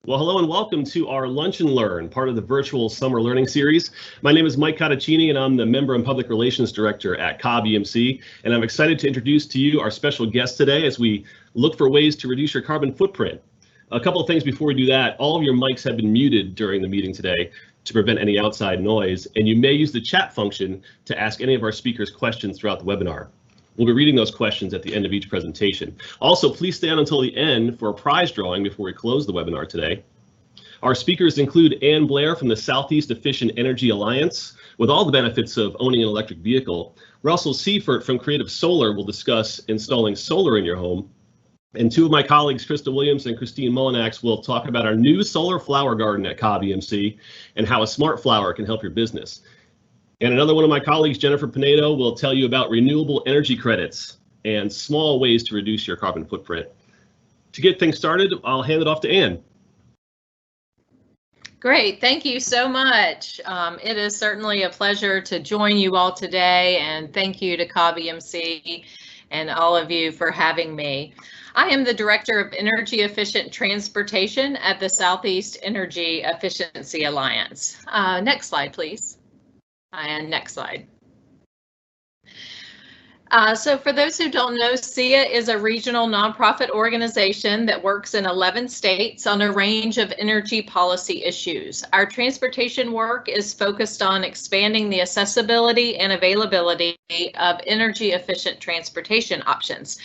Well, hello and welcome to our Lunch and Learn, part of the virtual summer learning series. My name is Mike Cottaccini, and I'm the Member and Public Relations Director at Cobb EMC, and I'm excited to introduce to you our special guest today as we look for ways to reduce your carbon footprint. A couple of things before we do that. All of your mics have been muted during the meeting today to prevent any outside noise, and you may use the chat function to ask any of our speakers questions throughout the webinar. We'll be reading those questions at the end of each presentation. Also, please stay on until the end for a prize drawing before we close the webinar today. Our speakers include Blair from the Southeast Efficient Energy Alliance, with all the benefits of owning an electric vehicle. Russell Seifert from Creative Solar will discuss installing solar in your home. And two of my colleagues, Krista Williams and Christine Mullinax, will talk about our new solar flower garden at Cobb EMC and how a smart flower can help your business. And another one of my colleagues, Jennifer Pinedo, will tell you about renewable energy credits and small ways to reduce your carbon footprint. To get things started, I'll hand it off to Ann. Great, thank you so much. It is certainly a pleasure to join you all today, and thank you to Cobb EMC and all of you for having me. I am the Director of Energy Efficient Transportation at the Southeast Energy Efficiency Alliance. Next slide, please. And next slide. So for those who don't know, SEIA is a regional nonprofit organization that works in 11 states on a range of energy policy issues. Our transportation work is focused on expanding the accessibility and availability of energy efficient transportation options,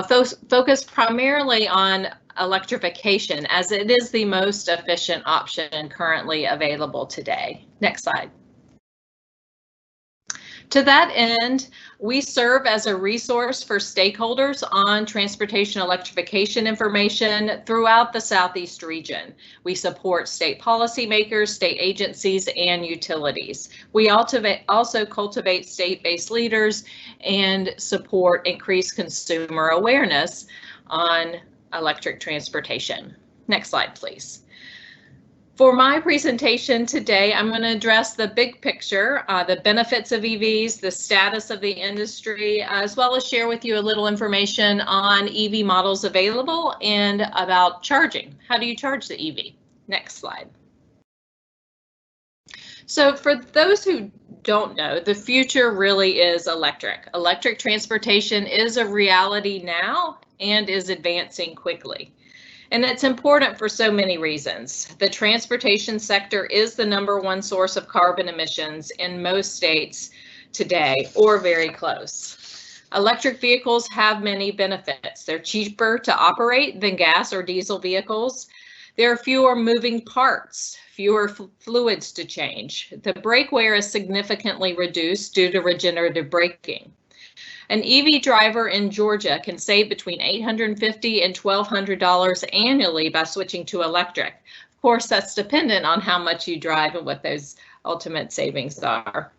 focused primarily on electrification, as it is the most efficient option currently available today. Next slide. To that end, we serve as a resource for stakeholders on transportation electrification information throughout the Southeast region. We support state policymakers, state agencies, and utilities. We also cultivate state-based leaders and support increased consumer awareness on electric transportation. Next slide, please. For my presentation today, I'm going to address the big picture, the benefits of EVs, the status of the industry, as well as share with you a little information on EV models available and about charging. How do you charge the EV? Next slide. So for those who don't know, the future really is electric. Electric transportation is a reality now and is advancing quickly. And it's important for so many reasons. The transportation sector is the #1 source of carbon emissions in most states today, or very close. Electric vehicles have many benefits. They're cheaper to operate than gas or diesel vehicles. There are fewer moving parts, fewer fluids to change. The brake wear is significantly reduced due to regenerative braking. An EV driver in Georgia can save between $850 and $1,200 annually by switching to electric. Of course, that's dependent on how much you drive and what those ultimate savings are.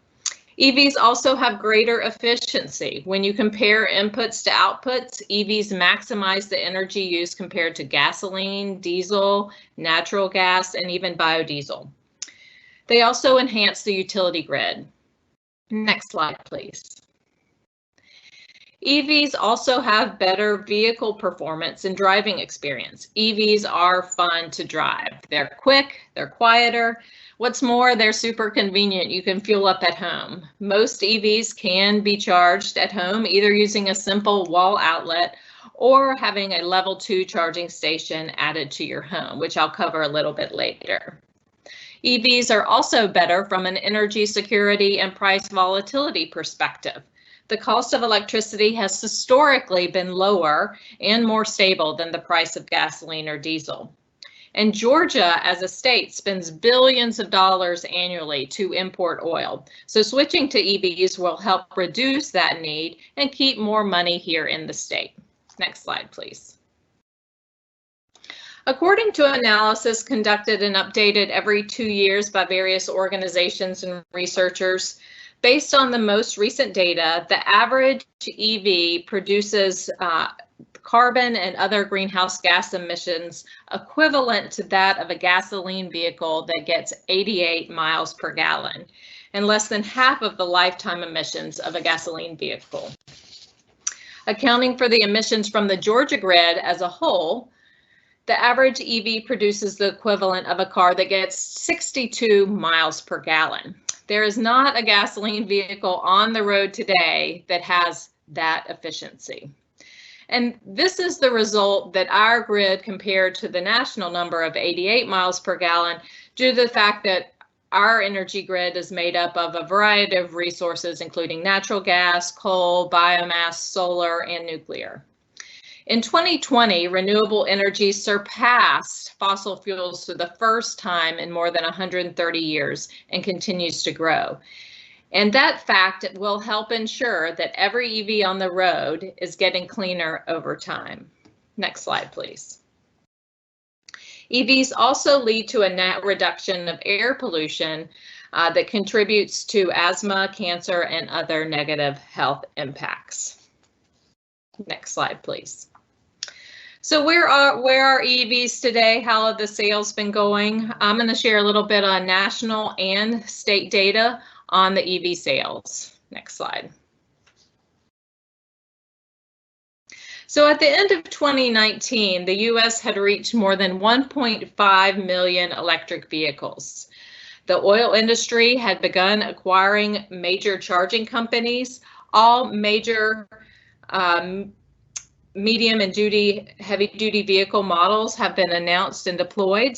EVs also have greater efficiency. When you compare inputs to outputs, EVs maximize the energy used compared to gasoline, diesel, natural gas, and even biodiesel. They also enhance the utility grid. Next slide, please. EVs also have better vehicle performance and driving experience. EVs are fun to drive. They're quick, they're quieter. What's more, they're super convenient. You can fuel up at home. Most EVs can be charged at home, either using a simple wall outlet or having a level 2 charging station added to your home, which I'll cover a little bit later. EVs are also better from an energy security and price volatility perspective. The cost of electricity has historically been lower and more stable than the price of gasoline or diesel. And Georgia, as a state, spends billions of dollars annually to import oil. So switching to EVs will help reduce that need and keep more money here in the state. Next slide, please. According to analysis conducted and updated every 2 years by various organizations and researchers, based on the most recent data, the average EV produces carbon and other greenhouse gas emissions equivalent to that of a gasoline vehicle that gets 88 miles per gallon, and less than half of the lifetime emissions of a gasoline vehicle. Accounting for the emissions from the Georgia grid as a whole, The average EV produces the equivalent of a car that gets 62 miles per gallon. There is not a gasoline vehicle on the road today that has that efficiency. And this is the result that our grid compared to the national number of 88 miles per gallon due to the fact that our energy grid is made up of a variety of resources, including natural gas, coal, biomass, solar, and nuclear. In 2020, renewable energy surpassed fossil fuels for the first time in more than 130 years and continues to grow. And that fact will help ensure that every EV on the road is getting cleaner over time. Next slide, please. EVs also lead to a net reduction of air pollution that contributes to asthma, cancer, and other negative health impacts. Next slide, please. So where are EVs today? How have the sales been going? I'm going to share a little bit on national and state data on the EV sales. Next slide. So at the end of 2019, the US had reached more than 1.5 million electric vehicles. The oil industry had begun acquiring major charging companies. All major medium and heavy duty vehicle models have been announced and deployed.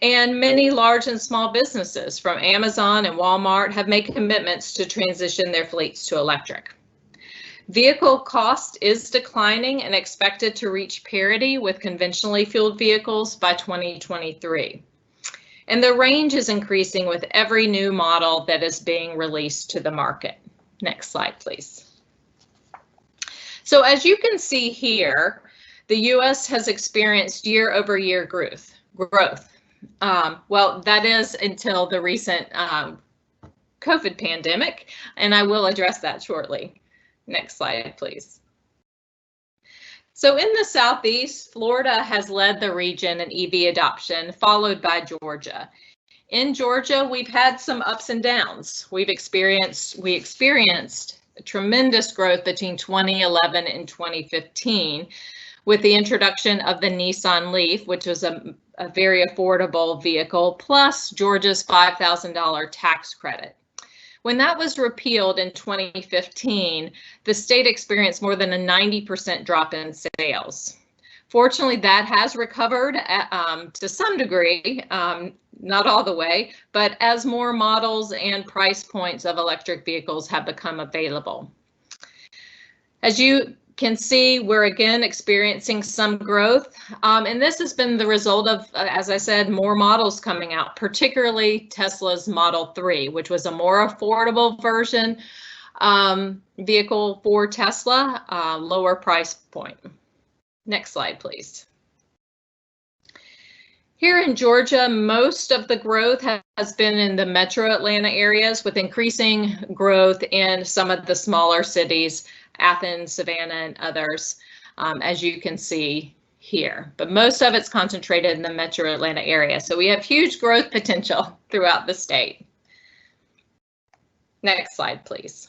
And many large and small businesses from Amazon and Walmart have made commitments to transition their fleets to electric. Vehicle cost is declining and expected to reach parity with conventionally fueled vehicles by 2023. And the range is increasing with every new model that is being released to the market. Next slide, please. So as you can see here, the US has experienced year-over-year growth. Well, that is until the recent COVID pandemic, and I will address that shortly. Next slide, please. So in the Southeast, Florida has led the region in EV adoption, followed by Georgia. In Georgia, we've had some ups and downs. We experienced tremendous growth between 2011 and 2015 with the introduction of the Nissan Leaf, which was a very affordable vehicle, plus Georgia's $5,000 tax credit. When that was repealed in 2015, the state experienced more than a 90% drop in sales. Fortunately, that has recovered to some degree, not all the way, but as more models and price points of electric vehicles have become available. As you can see, we're again experiencing some growth, and this has been the result of, as I said, more models coming out, particularly Tesla's Model 3, which was a more affordable version vehicle for Tesla, lower price point. Next slide, please. Here in Georgia, most of the growth has been in the metro Atlanta areas, with increasing growth in some of the smaller cities, Athens, Savannah, and others, as you can see here. But most of it's concentrated in the metro Atlanta area. So we have huge growth potential throughout the state. Next slide, please.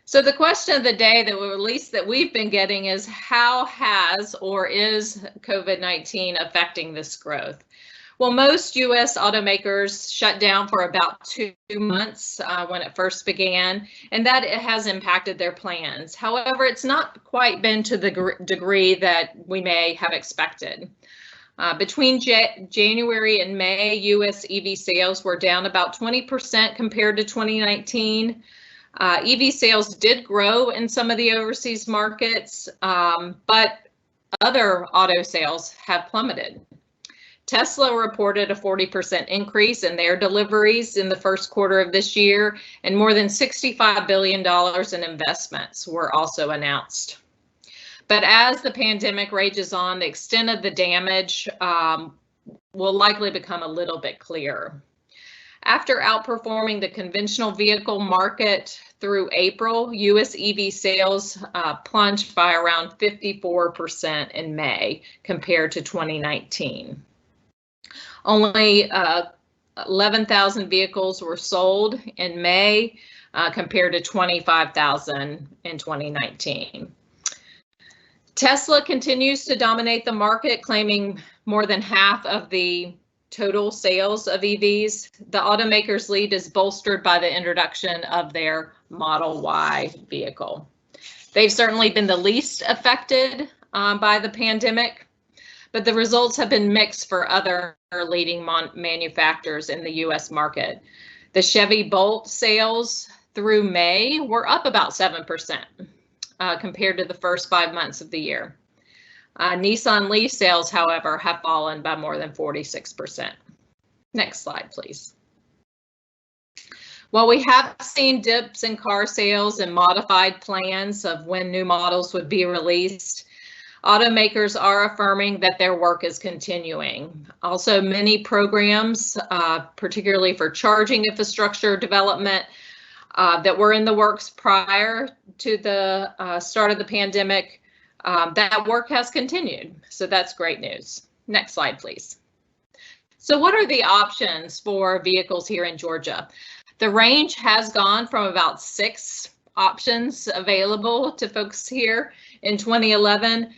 So the question of the day that we've been getting is, how has or is COVID-19 affecting this growth? Well, most U.S. automakers shut down for about 2 months when it first began, and that it has impacted their plans. However, it's not quite been to the degree that we may have expected. Between January and May, U.S. EV sales were down about 20% compared to 2019. EV sales did grow in some of the overseas markets, but other auto sales have plummeted. Tesla reported a 40% increase in their deliveries in the first quarter of this year, and more than $65 billion in investments were also announced. But as the pandemic rages on, the extent of the damage will likely become a little bit clearer. After outperforming the conventional vehicle market through April, U.S. EV sales plunged by around 54% in May compared to 2019. Only 11,000 vehicles were sold in May compared to 25,000 in 2019. Tesla continues to dominate the market, claiming more than half of the total sales of EVs. The automaker's lead is bolstered by the introduction of their Model Y vehicle. They've certainly been the least affected by the pandemic, but the results have been mixed for other leading manufacturers in the US market. The Chevy Bolt sales through May were up about 7% compared to the first 5 months of the year. Nissan Leaf sales, however, have fallen by more than 46%. Next slide, please. While we have seen dips in car sales and modified plans of when new models would be released, automakers are affirming that their work is continuing. Also, many programs, particularly for charging infrastructure development, that were in the works prior to the start of the pandemic, that work has continued. So that's great news. Next slide, please. So what are the options for vehicles here in Georgia? The range has gone from about 6 options available to folks here in 2011,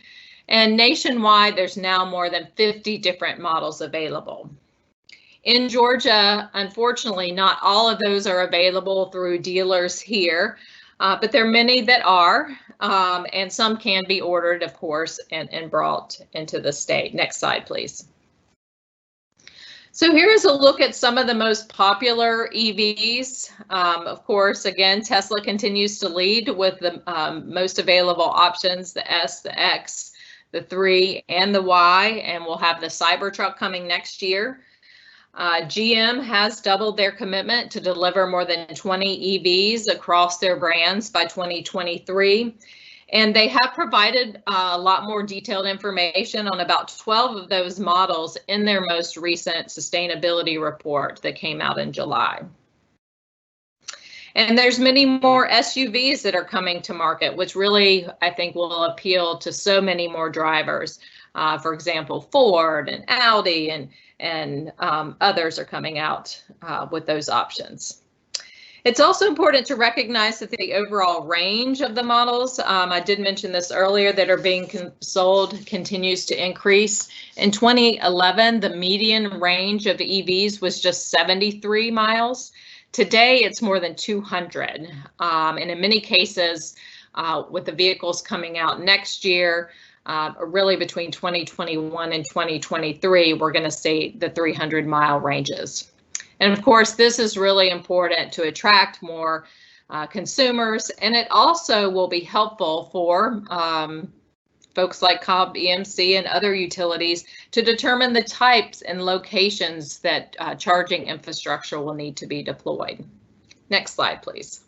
and nationwide there's now more than 50 different models available. In Georgia, unfortunately, not all of those are available through dealers here, but there are many that are, and some can be ordered, of course, and brought into the state. Next slide, please. So here is a look at some of the most popular EVs. Of course, again, Tesla continues to lead with the most available options, the S, the X, the 3, and the Y, and we'll have the Cybertruck coming next year. GM has doubled their commitment to deliver more than 20 EVs across their brands by 2023. And they have provided a lot more detailed information on about 12 of those models in their most recent sustainability report that came out in July. And there's many more SUVs that are coming to market, which really, I think, will appeal to so many more drivers. For example, Ford and Audi and others are coming out with those options. It's also important to recognize that the overall range of the models, I did mention this earlier, that are being sold continues to increase. In 2011, the median range of EVs was just 73 miles. Today, it's more than 200. And in many cases, with the vehicles coming out next year, really between 2021 and 2023, we're going to see the 300-mile ranges. And of course, this is really important to attract more consumers, and it also will be helpful for folks like Cobb EMC and other utilities to determine the types and locations that charging infrastructure will need to be deployed. Next slide, please.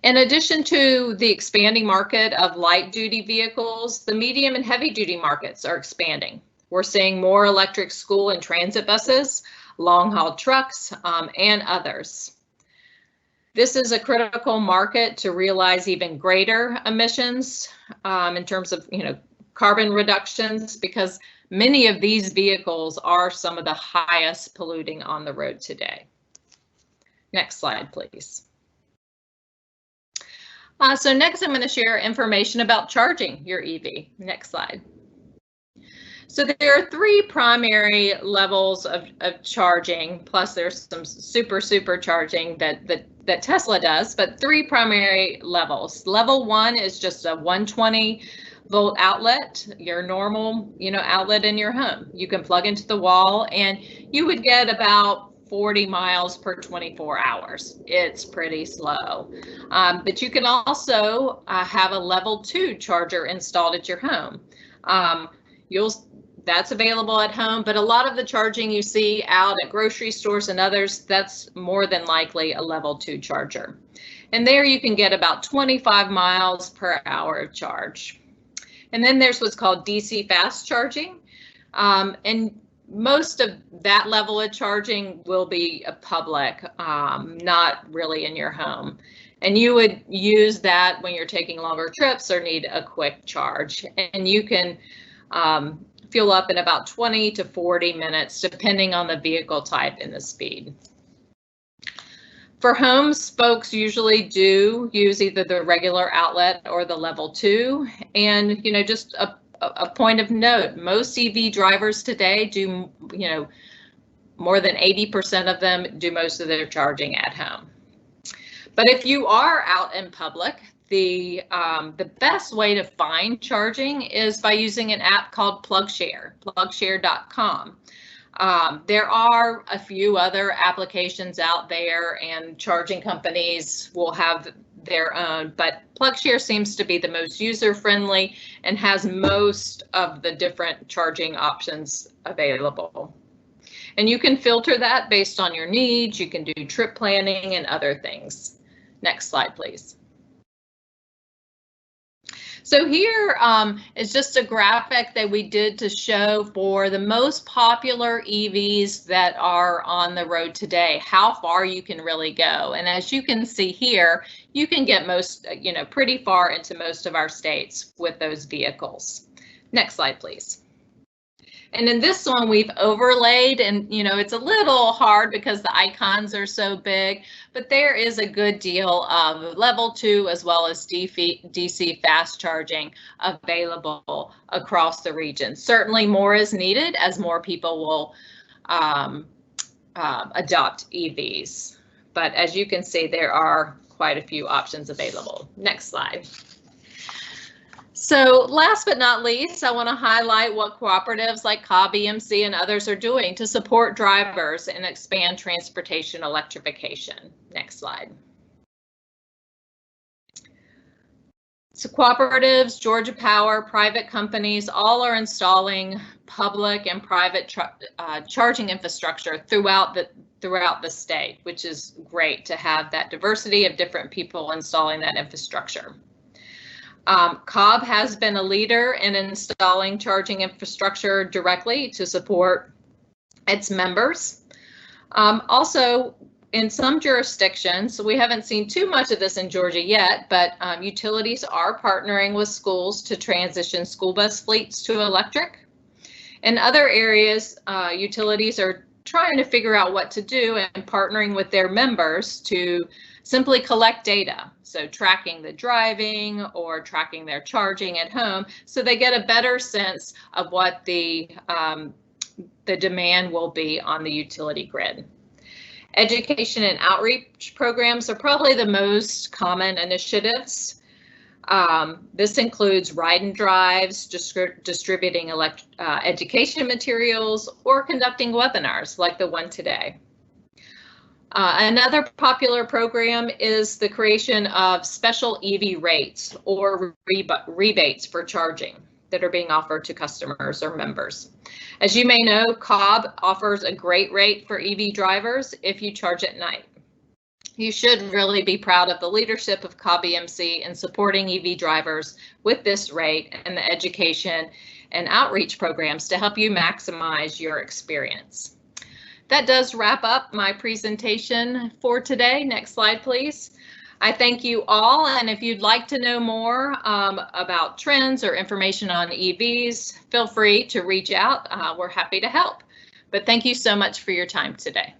In addition to the expanding market of light-duty vehicles, the medium and heavy-duty markets are expanding. We're seeing more electric school and transit buses, long-haul trucks, and others. This is a critical market to realize even greater emissions in terms of, carbon reductions, because many of these vehicles are some of the highest polluting on the road today. Next slide, please. So next I'm going to share information about charging your EV. Next slide. So there are 3 primary levels of charging, plus there's some super charging that Tesla does, but 3 primary levels. Level 1 is just a 120 volt outlet, your normal, outlet in your home. You can plug into the wall and you would get about 40 miles per 24 hours. It's pretty slow. But you can also have a level 2 charger installed at your home. That's available at home, but a lot of the charging you see out at grocery stores and others, that's more than likely a level 2 charger. And there you can get about 25 miles per hour of charge. And then there's what's called DC fast charging. And most of that level of charging will be public, not really in your home. And you would use that when you're taking longer trips or need a quick charge. And you can fuel up in about 20 to 40 minutes, depending on the vehicle type and the speed. For homes, folks usually do use either the regular outlet or the level 2. And, just a point of note, most EV drivers today do, more than 80% of them do most of their charging at home. But if you are out in public, the best way to find charging is by using an app called PlugShare, plugshare.com. There are a few other applications out there, and charging companies will have their own, but PlugShare seems to be the most user-friendly and has most of the different charging options available. And you can filter that based on your needs. You can do trip planning and other things. Next slide, please. So here is just a graphic that we did to show for the most popular EVs that are on the road today, how far you can really go. And as you can see here, you can get pretty far into most of our states with those vehicles. Next slide, please. And in this one, we've overlaid, and it's a little hard because the icons are so big, but there is a good deal of level 2 as well as DC fast charging available across the region. Certainly more is needed as more people will adopt EVs. But as you can see, there are quite a few options available. Next slide. So last but not least, I want to highlight what cooperatives like Cobb EMC and others are doing to support drivers and expand transportation electrification. Next slide. So cooperatives, Georgia Power, private companies, all are installing public and private charging infrastructure throughout the state, which is great to have that diversity of different people installing that infrastructure. Cobb has been a leader in installing charging infrastructure directly to support its members. Also, in some jurisdictions, we haven't seen too much of this in Georgia yet, but utilities are partnering with schools to transition school bus fleets to electric. In other areas, utilities are trying to figure out what to do and partnering with their members to simply collect data. So tracking the driving or tracking their charging at home, so they get a better sense of what the demand will be on the utility grid. Education and outreach programs are probably the most common initiatives. This includes ride and drives, distributing education materials, or conducting webinars like the one today. Another popular program is the creation of special EV rates or rebates for charging that are being offered to customers or members. As you may know, Cobb offers a great rate for EV drivers if you charge at night. You should really be proud of the leadership of Cobb EMC in supporting EV drivers with this rate and the education and outreach programs to help you maximize your experience. That does wrap up my presentation for today. Next slide, please. I thank you all, and if you'd like to know more about trends or information on EVs, feel free to reach out. We're happy to help. But thank you so much for your time today.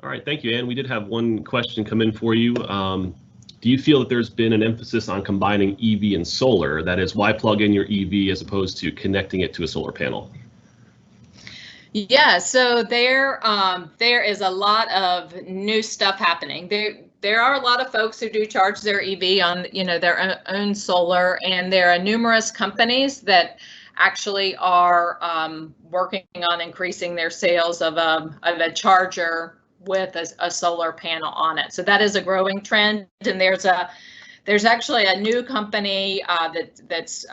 All right, thank you, Ann. We did have one question come in for you. Do you feel that there's been an emphasis on combining EV and solar? That is, why plug in your EV as opposed to connecting it to a solar panel? Yeah, so there is a lot of new stuff happening. There are a lot of folks who do charge their EV on their own solar, and there are numerous companies that actually are working on increasing their sales of a charger with a solar panel on it. So that is a growing trend, and there's actually a new company that's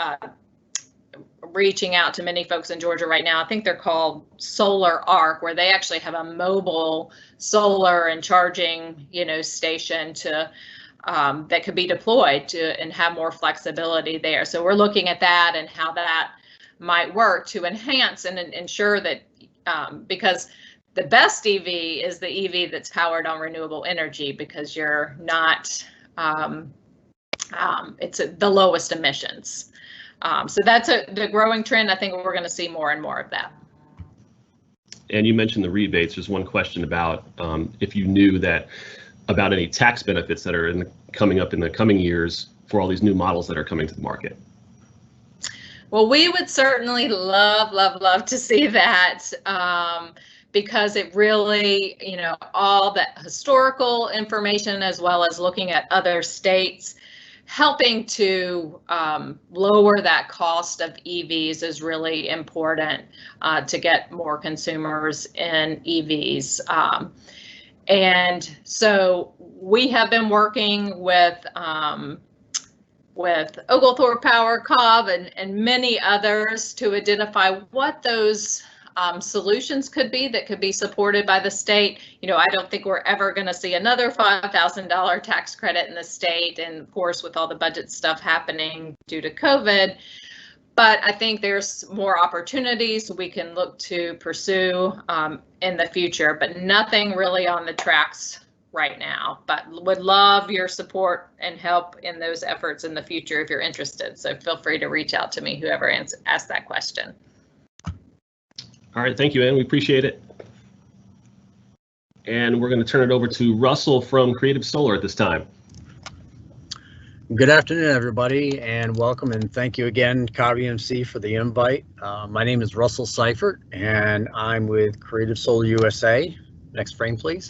reaching out to many folks in Georgia right now. I think they're called Solar Arc, where they actually have a mobile solar and charging, station to that could be deployed to and have more flexibility there. So we're looking at that and how that might work to enhance and ensure that because the best EV is the EV that's powered on renewable energy, because you're not it's the lowest emissions. So that's the growing trend. I think we're going to see more and more of that. And you mentioned the rebates. There's one question about if you knew that about any tax benefits that are coming up in the coming years for all these new models that are coming to the market. Well, we would certainly love to see that, because it really, all that historical information as well as looking at other states, helping to lower that cost of EVs is really important to get more consumers in EVs. And so we have been working with Oglethorpe Power, Cobb, and many others to identify what those solutions could be that could be supported by the state. I don't think we're ever going to see another $5,000 tax credit in the state, and of course with all the budget stuff happening due to COVID. But I think there's more opportunities we can look to pursue in the future, but nothing really on the tracks right now. But would love your support and help in those efforts in the future if you're interested. So feel free to reach out to me, whoever asked that question. All right, thank you, Ann. We appreciate it. And we're going to turn it over to Russell from Creative Solar at this time. Good afternoon, everybody, and welcome, and thank you again, Cobb EMC, for the invite. My name is Russell Seifert, and I'm with Creative Solar USA. Next frame, please.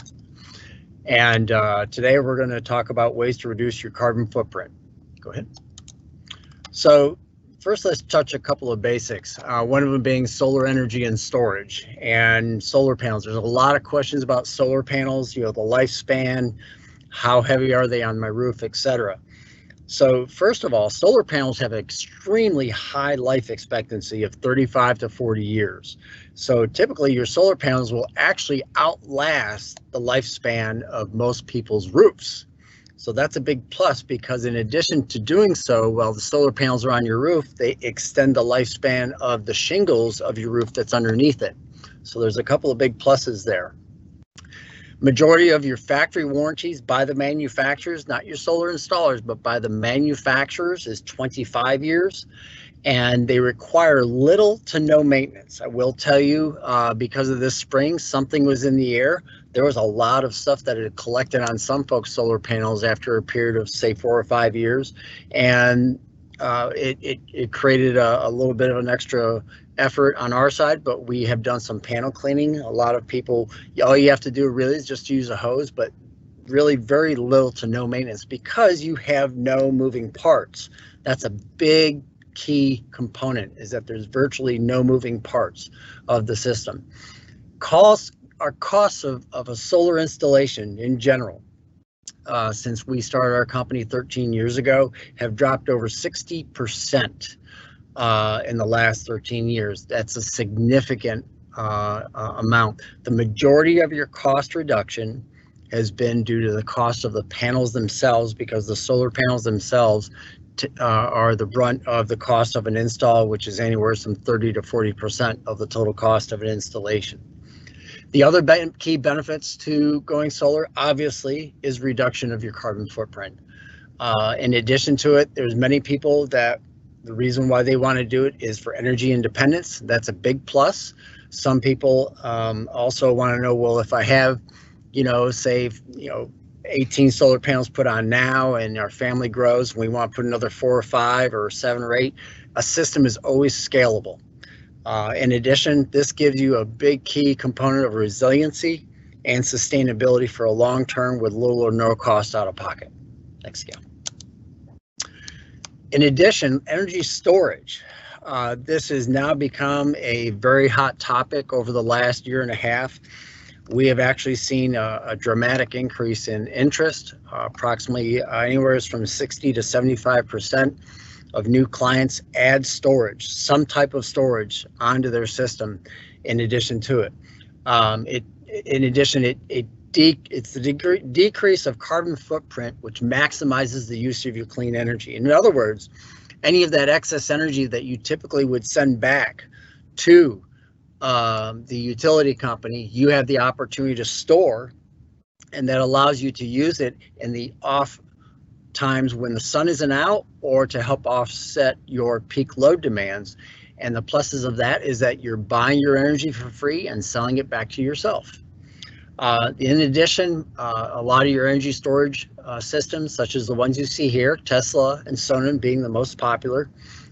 And today we're going to talk about ways to reduce your carbon footprint. Go ahead. So first, let's touch a couple of basics. One of them being solar energy and storage and solar panels. There's a lot of questions about solar panels, the lifespan, how heavy are they on my roof, etc. So first of all, solar panels have an extremely high life expectancy of 35 to 40 years. So typically your solar panels will actually outlast the lifespan of most people's roofs. So that's a big plus, because in addition to doing so, while the solar panels are on your roof, they extend the lifespan of the shingles of your roof that's underneath it. So there's a couple of big pluses there. Majority of your factory warranties by the manufacturers, not your solar installers, but by the manufacturers, is 25 years. And they require little to no maintenance. I will tell you, because of this spring, something was in the air. There was a lot of stuff that had collected on some folks' solar panels after a period of, say, 4 or 5 years. And it created a little bit of an extra effort on our side, but we have done some panel cleaning. A lot of people, all you have to do really is just use a hose, but really very little to no maintenance, because you have no moving parts. That's a big key component, is that there's virtually no moving parts of the system. Costs of a solar installation in general, since we started our company 13 years ago, have dropped over 60%. In the last 13 years. That's a significant amount. The majority of your cost reduction has been due to the cost of the panels themselves, because the solar panels themselves are the brunt of the cost of an install, which is anywhere from 30 to 40% of the total cost of an installation. The other key benefits to going solar, obviously, is reduction of your carbon footprint. In addition to it, there's many people that the reason why they want to do it is for energy independence. That's a big plus. Some people also want to know, well, if I have, say, 18 solar panels put on now and our family grows, and we want to put another 4 or 5 or 7 or 8, a system is always scalable. In addition, this gives you a big key component of resiliency and sustainability for a long term with little or no cost out of pocket. Next scale. In addition, energy storage. This has now become a very hot topic over the last year and a half. We have actually seen a dramatic increase in interest, approximately anywhere from 60 to 75% of new clients add storage, some type of storage, onto their system in addition to it. It's the decrease of carbon footprint, which maximizes the use of your clean energy. In other words, any of that excess energy that you typically would send back to the utility company, you have the opportunity to store, and that allows you to use it in the off times when the sun isn't out or to help offset your peak load demands. And the pluses of that is that you're buying your energy for free and selling it back to yourself. In addition, a lot of your energy storage systems, such as the ones you see here, Tesla and Sonnen being the most popular,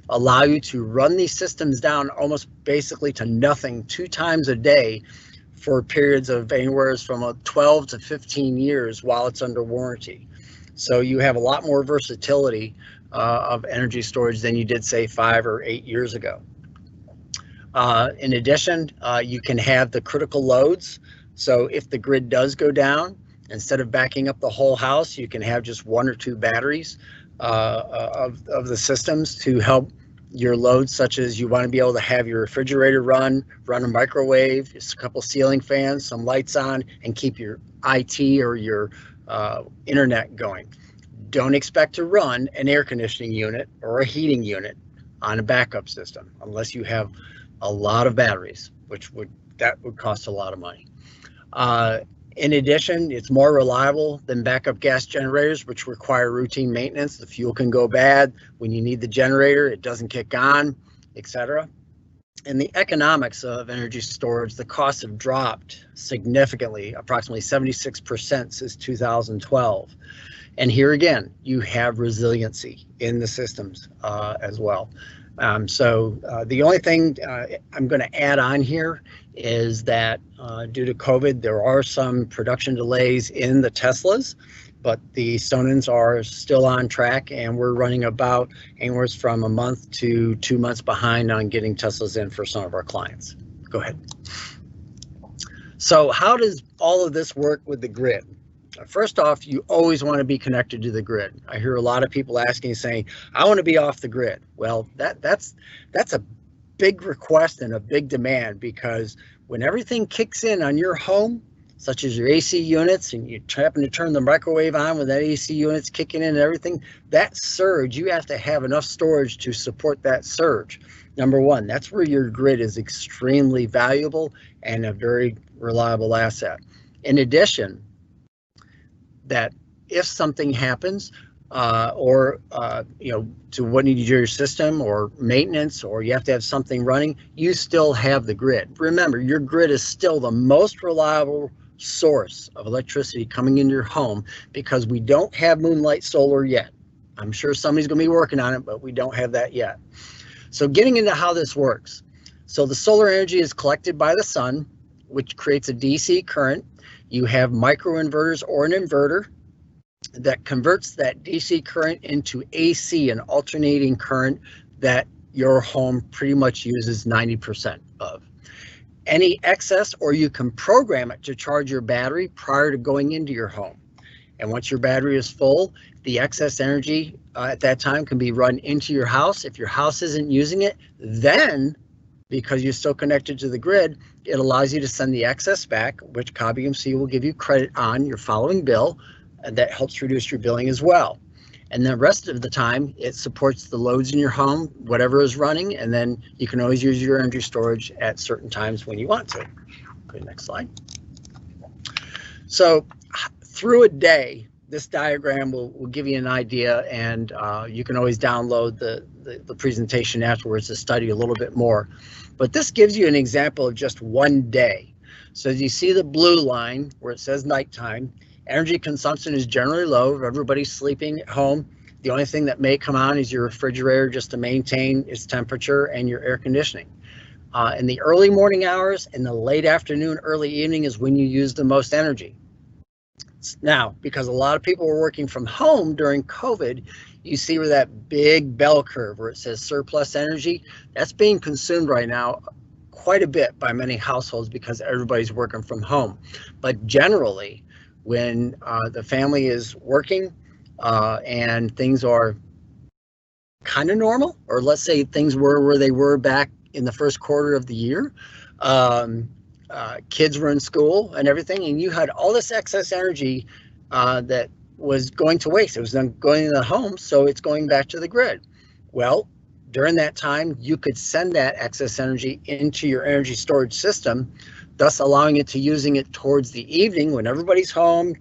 allow you to run these systems down almost basically to nothing 2 times a day for periods of anywhere from 12 to 15 years while it's under warranty. So you have a lot more versatility of energy storage than you did, say, 5 or 8 years ago. In addition, you can have the critical loads. So if the grid does go down, instead of backing up the whole house, you can have just 1 or 2 batteries of the systems to help your loads, such as you want to be able to have your refrigerator run a microwave, just a couple ceiling fans, some lights on, and keep your IT or your internet going. Don't expect to run an air conditioning unit or a heating unit on a backup system unless you have a lot of batteries, which would cost a lot of money. In addition, it's more reliable than backup gas generators, which require routine maintenance. The fuel can go bad. When you need the generator, it doesn't kick on, etc. And the economics of energy storage, the costs have dropped significantly, approximately 76% since 2012. And here again, you have resiliency in the systems as well. The only thing I'm going to add on here is that due to COVID, there are some production delays in the Teslas, but the Sonnens are still on track, and we're running about anywhere from a month to 2 months behind on getting Teslas in for some of our clients. Go ahead. So how does all of this work with the grid? First off, you always want to be connected to the grid. I hear a lot of people asking, saying, I want to be off the grid. Well, that's a big request and a big demand, because when everything kicks in on your home, such as your AC units, and you happen to turn the microwave on when that AC unit's kicking in and everything, that surge, you have to have enough storage to support that surge. Number one, that's where your grid is extremely valuable and a very reliable asset. In addition, that if something happens to what you do your system or maintenance, or you have to have something running, you still have the grid. Remember, your grid is still the most reliable source of electricity coming into your home, because we don't have moonlight solar yet. I'm sure somebody's going to be working on it, but we don't have that yet. So getting into how this works. So the solar energy is collected by the sun, which creates a DC current. You have microinverters or an inverter that converts that DC current into AC, an alternating current that your home pretty much uses 90% of. Any excess, or you can program it to charge your battery prior to going into your home. And once your battery is full, the excess energy at that time can be run into your house. If your house isn't using it, then because you're still connected to the grid, it allows you to send the excess back, which CAB-EMC will give you credit on your following bill, and that helps reduce your billing as well. And the rest of the time, it supports the loads in your home, whatever is running, and then you can always use your energy storage at certain times when you want to. Go to next slide. So through a day, this diagram will give you an idea, and you can always download the presentation afterwards to study a little bit more. But this gives you an example of just one day. So as you see the blue line where it says nighttime, energy consumption is generally low. Everybody's sleeping at home. The only thing that may come on is your refrigerator just to maintain its temperature, and your air conditioning. In the early morning hours and the late afternoon, early evening is when you use the most energy. Now, because a lot of people were working from home during COVID, you see where that big bell curve where it says surplus energy, that's being consumed right now quite a bit by many households because everybody's working from home. But generally, when the family is working and things are kind of normal, or let's say things were where they were back in the first quarter of the year, kids were in school and everything, and you had all this excess energy that was going to waste. It was then going to the home, so it's going back to the grid. Well, during that time, you could send that excess energy into your energy storage system, thus allowing it to using it towards the evening when everybody's home,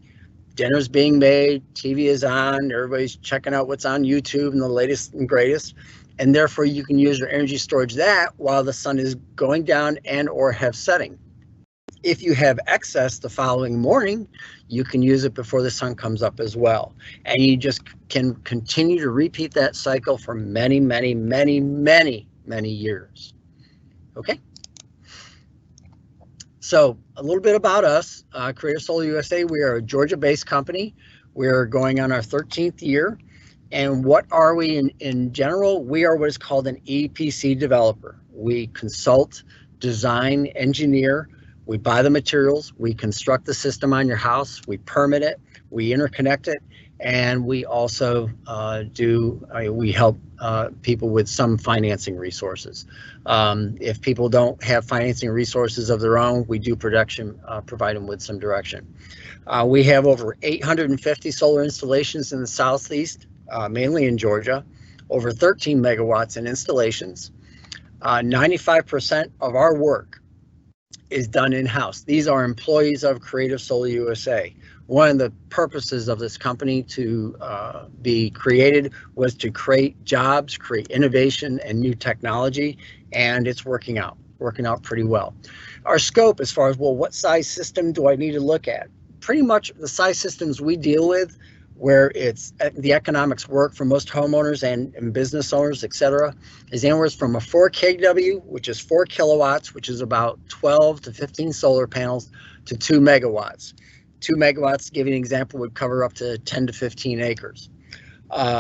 dinner's being made, TV is on, everybody's checking out what's on YouTube and the latest and greatest. And therefore you can use your energy storage that while the sun is going down and or have setting. If you have excess the following morning, you can use it before the sun comes up as well. And you just can continue to repeat that cycle for many, many, many, many, many years. Okay. So a little bit about us, Creative Solar USA. We are a Georgia-based company. We're going on our 13th year. And what are we in general? We are what is called an EPC developer. We consult, design, engineer. We buy the materials, we construct the system on your house, we permit it, we interconnect it, and we also we help people with some financing resources. If people don't have financing resources of their own, we do provide them with some direction. We have over 850 solar installations in the Southeast, mainly in Georgia, over 13 megawatts in installations. 95% of our work is done in-house. These are employees of Creative Solar USA. One of the purposes of this company to be created was to create jobs, create innovation and new technology, and it's working out pretty well. Our scope as far as, well, what size system do I need to look at? Pretty much the size systems we deal with, where it's the economics work for most homeowners and business owners, etc., is anywhere from a 4 kW, which is 4 kilowatts, which is about 12 to 15 solar panels, to 2 megawatts. 2 megawatts, to give you an example, would cover up to 10 to 15 acres.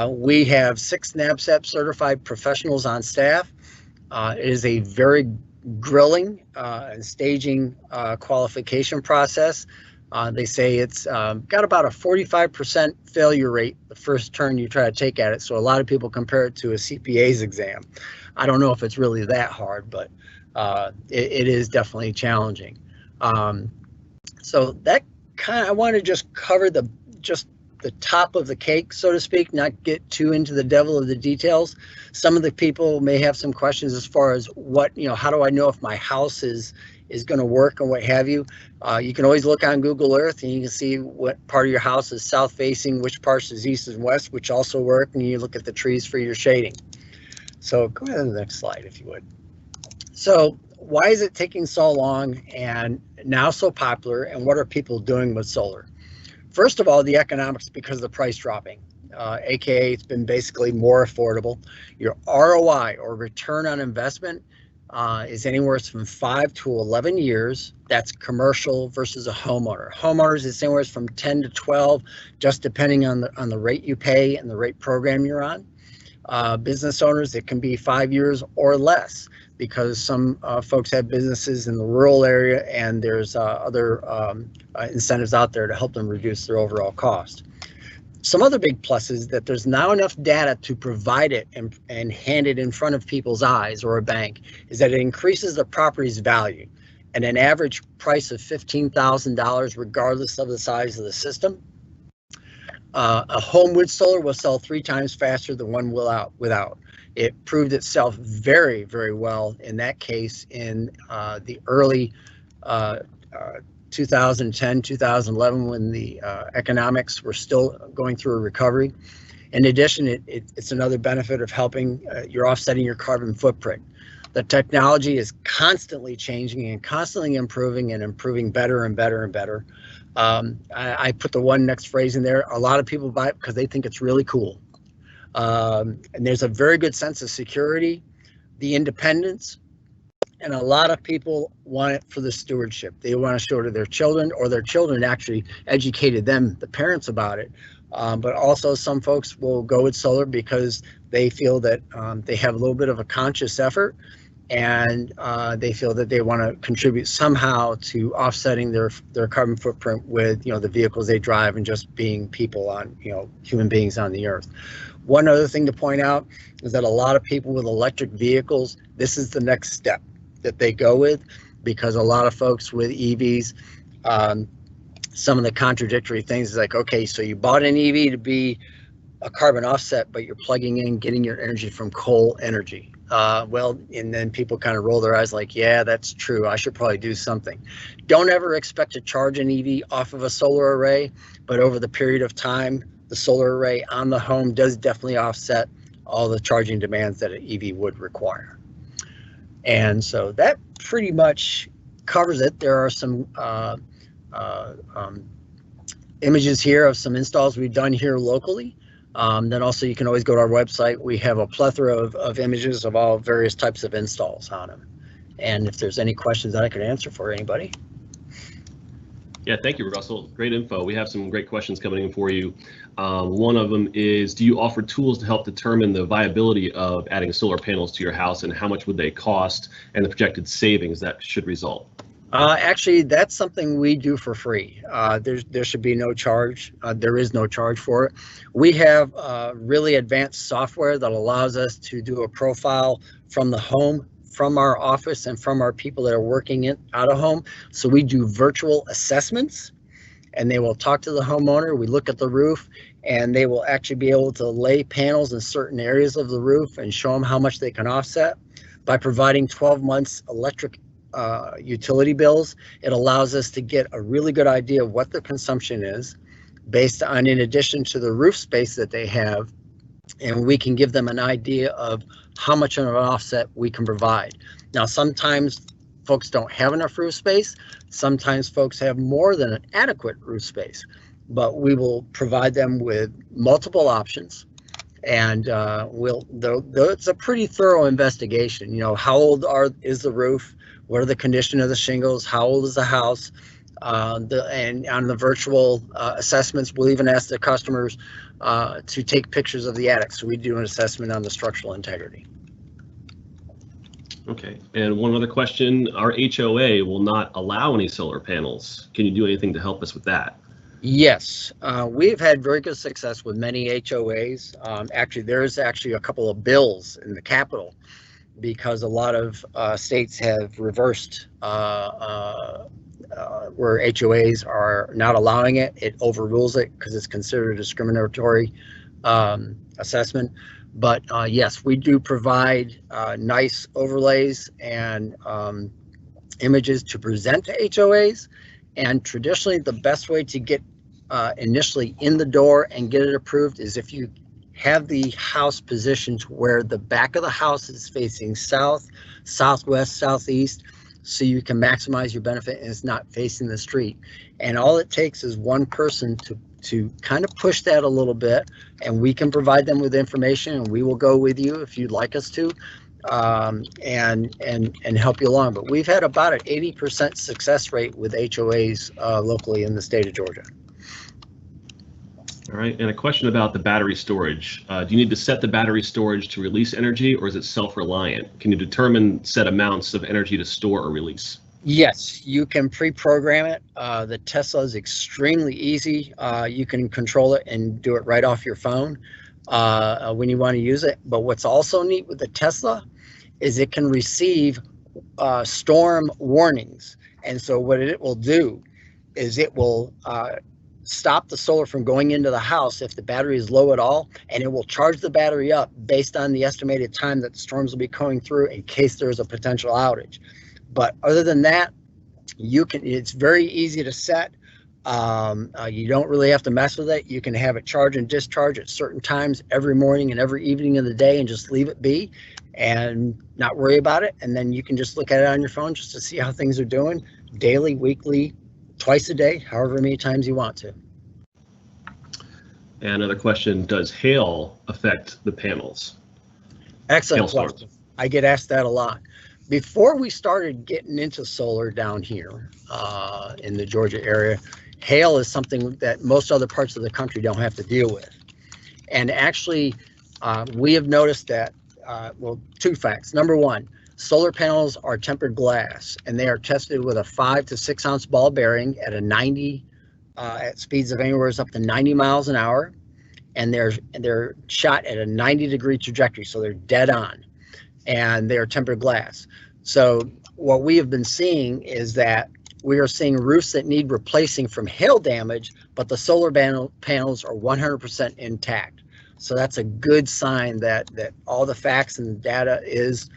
We have 6 NABCEP certified professionals on staff. It is a very grilling and staging qualification process. They say it's got about a 45% failure rate the first turn you try to take at it. So a lot of people compare it to a CPA's exam. I don't know if it's really that hard, but it is definitely challenging. So that I want to just cover the top of the cake, so to speak, not get too into the devil of the details. Some of the people may have some questions as far as how do I know if my house is going to work and what have you. You can always look on Google Earth and you can see what part of your house is south facing, which parts is east and west, which also work, and you look at the trees for your shading. So go ahead to the next slide if you would. So why is it taking so long and now so popular, and what are people doing with solar? First of all, the economics, because of the price dropping, aka it's been basically more affordable. Your ROI, or return on investment, is anywhere from 5 to 11 years. That's commercial versus a homeowner. Homeowners is anywhere from 10 to 12, just depending on the rate you pay and the rate program you're on. Business owners, it can be 5 years or less, because some folks have businesses in the rural area, and there's other incentives out there to help them reduce their overall cost. Some other big pluses that there's now enough data to provide it and hand it in front of people's eyes, or a bank, is that it increases the property's value at an average price of $15,000 regardless of the size of the system. A home with solar will sell 3 times faster than one without. It proved itself very, very well in that case in the early 2010, 2011, when the economics were still going through a recovery. In addition, it's another benefit of helping, you're offsetting your carbon footprint. The technology is constantly changing and constantly improving, and improving better and better and better. I put the one next phrase in there. A lot of people buy it because they think it's really cool. And there's a very good sense of security, the independence, and a lot of people want it for the stewardship. They want to show it to their children, or their children actually educated them, the parents, about it. But also some folks will go with solar because they feel that they have a little bit of a conscious effort, and they feel that they want to contribute somehow to offsetting their carbon footprint with the vehicles they drive, and just being people on human beings on the earth. One other thing to point out is that a lot of people with electric vehicles, this is the next step that they go with, because a lot of folks with EVs, some of the contradictory things is like, okay, so you bought an EV to be a carbon offset, but you're plugging in, getting your energy from coal energy. Well, and then people kind of roll their eyes like, yeah, that's true. I should probably do something. Don't ever expect to charge an EV off of a solar array, but over the period of time, the solar array on the home does definitely offset all the charging demands that an EV would require. And so that pretty much covers it. There are some images here of some installs we've done here locally. Then also you can always go to our website. We have a plethora of images of all various types of installs on them. And if there's any questions that I could answer for anybody. Yeah, thank you, Russell. Great info. We have some great questions coming in for you. One of them is, do you offer tools to help determine the viability of adding solar panels to your house, and how much would they cost and the projected savings that should result? Actually, that's something we do for free. There should be no charge. There is no charge for it. We have really advanced software that allows us to do a profile from the home, from our office, and from our people that are working out of home. So we do virtual assessments, and they will talk to the homeowner. We look at the roof, and they will actually be able to lay panels in certain areas of the roof and show them how much they can offset. By providing 12 months electric utility bills, it allows us to get a really good idea of what their consumption is based on, in addition to the roof space that they have, and we can give them an idea of how much of an offset we can provide. Now, sometimes folks don't have enough roof space. Sometimes folks have more than an adequate roof space, but we will provide them with multiple options. And it's a pretty thorough investigation. You know, how old is the roof? What are the condition of the shingles? How old is the house? And on the virtual assessments, we'll even ask the customers to take pictures of the attic. So we do an assessment on the structural integrity. Okay, and one other question, our HOA will not allow any solar panels. Can you do anything to help us with that? Yes, we've had very good success with many HOAs. Actually, there's actually a couple of bills in the Capitol because a lot of states have reversed where HOAs are not allowing it. It overrules it because it's considered a discriminatory assessment. But yes, we do provide nice overlays and images to present to HOAs. And traditionally, the best way to get initially in the door and get it approved is if you have the house positioned where the back of the house is facing south, southwest, southeast, so you can maximize your benefit and it's not facing the street. And all it takes is one person to kind of push that a little bit, and we can provide them with information, and we will go with you if you'd like us to, and help you along. But we've had about an 80% success rate with HOAs locally in the state of Georgia. All right, and a question about the battery storage. Do you need to set the battery storage to release energy, or is it self-reliant? Can you determine set amounts of energy to store or release? Yes, you can pre-program it. The Tesla is extremely easy. You can control it and do it right off your phone when you want to use it. But what's also neat with the Tesla is it can receive storm warnings. And so what it will do is it will stop the solar from going into the house if the battery is low at all, and it will charge the battery up based on the estimated time that the storms will be going through in case there is a potential outage. But other than that, it's very easy to set. You don't really have to mess with it. You can have it charge and discharge at certain times every morning and every evening of the day and just leave it be and not worry about it. And then you can just look at it on your phone just to see how things are doing daily, weekly, twice a day, however many times you want to. And another question, does hail affect the panels? Excellent question. I get asked that a lot. Before we started getting into solar down here in the Georgia area, hail is something that most other parts of the country don't have to deal with. And actually, we have noticed that, well, two facts. Number one, solar panels are tempered glass, and they are tested with a 5 to 6 ounce ball bearing at at speeds of anywhere up to 90 miles an hour, and they're shot at a 90-degree trajectory, so they're dead on, and they are tempered glass. So what we have been seeing is that we are seeing roofs that need replacing from hail damage, but the solar panels are 100% intact. So that's a good sign that all the facts and the data is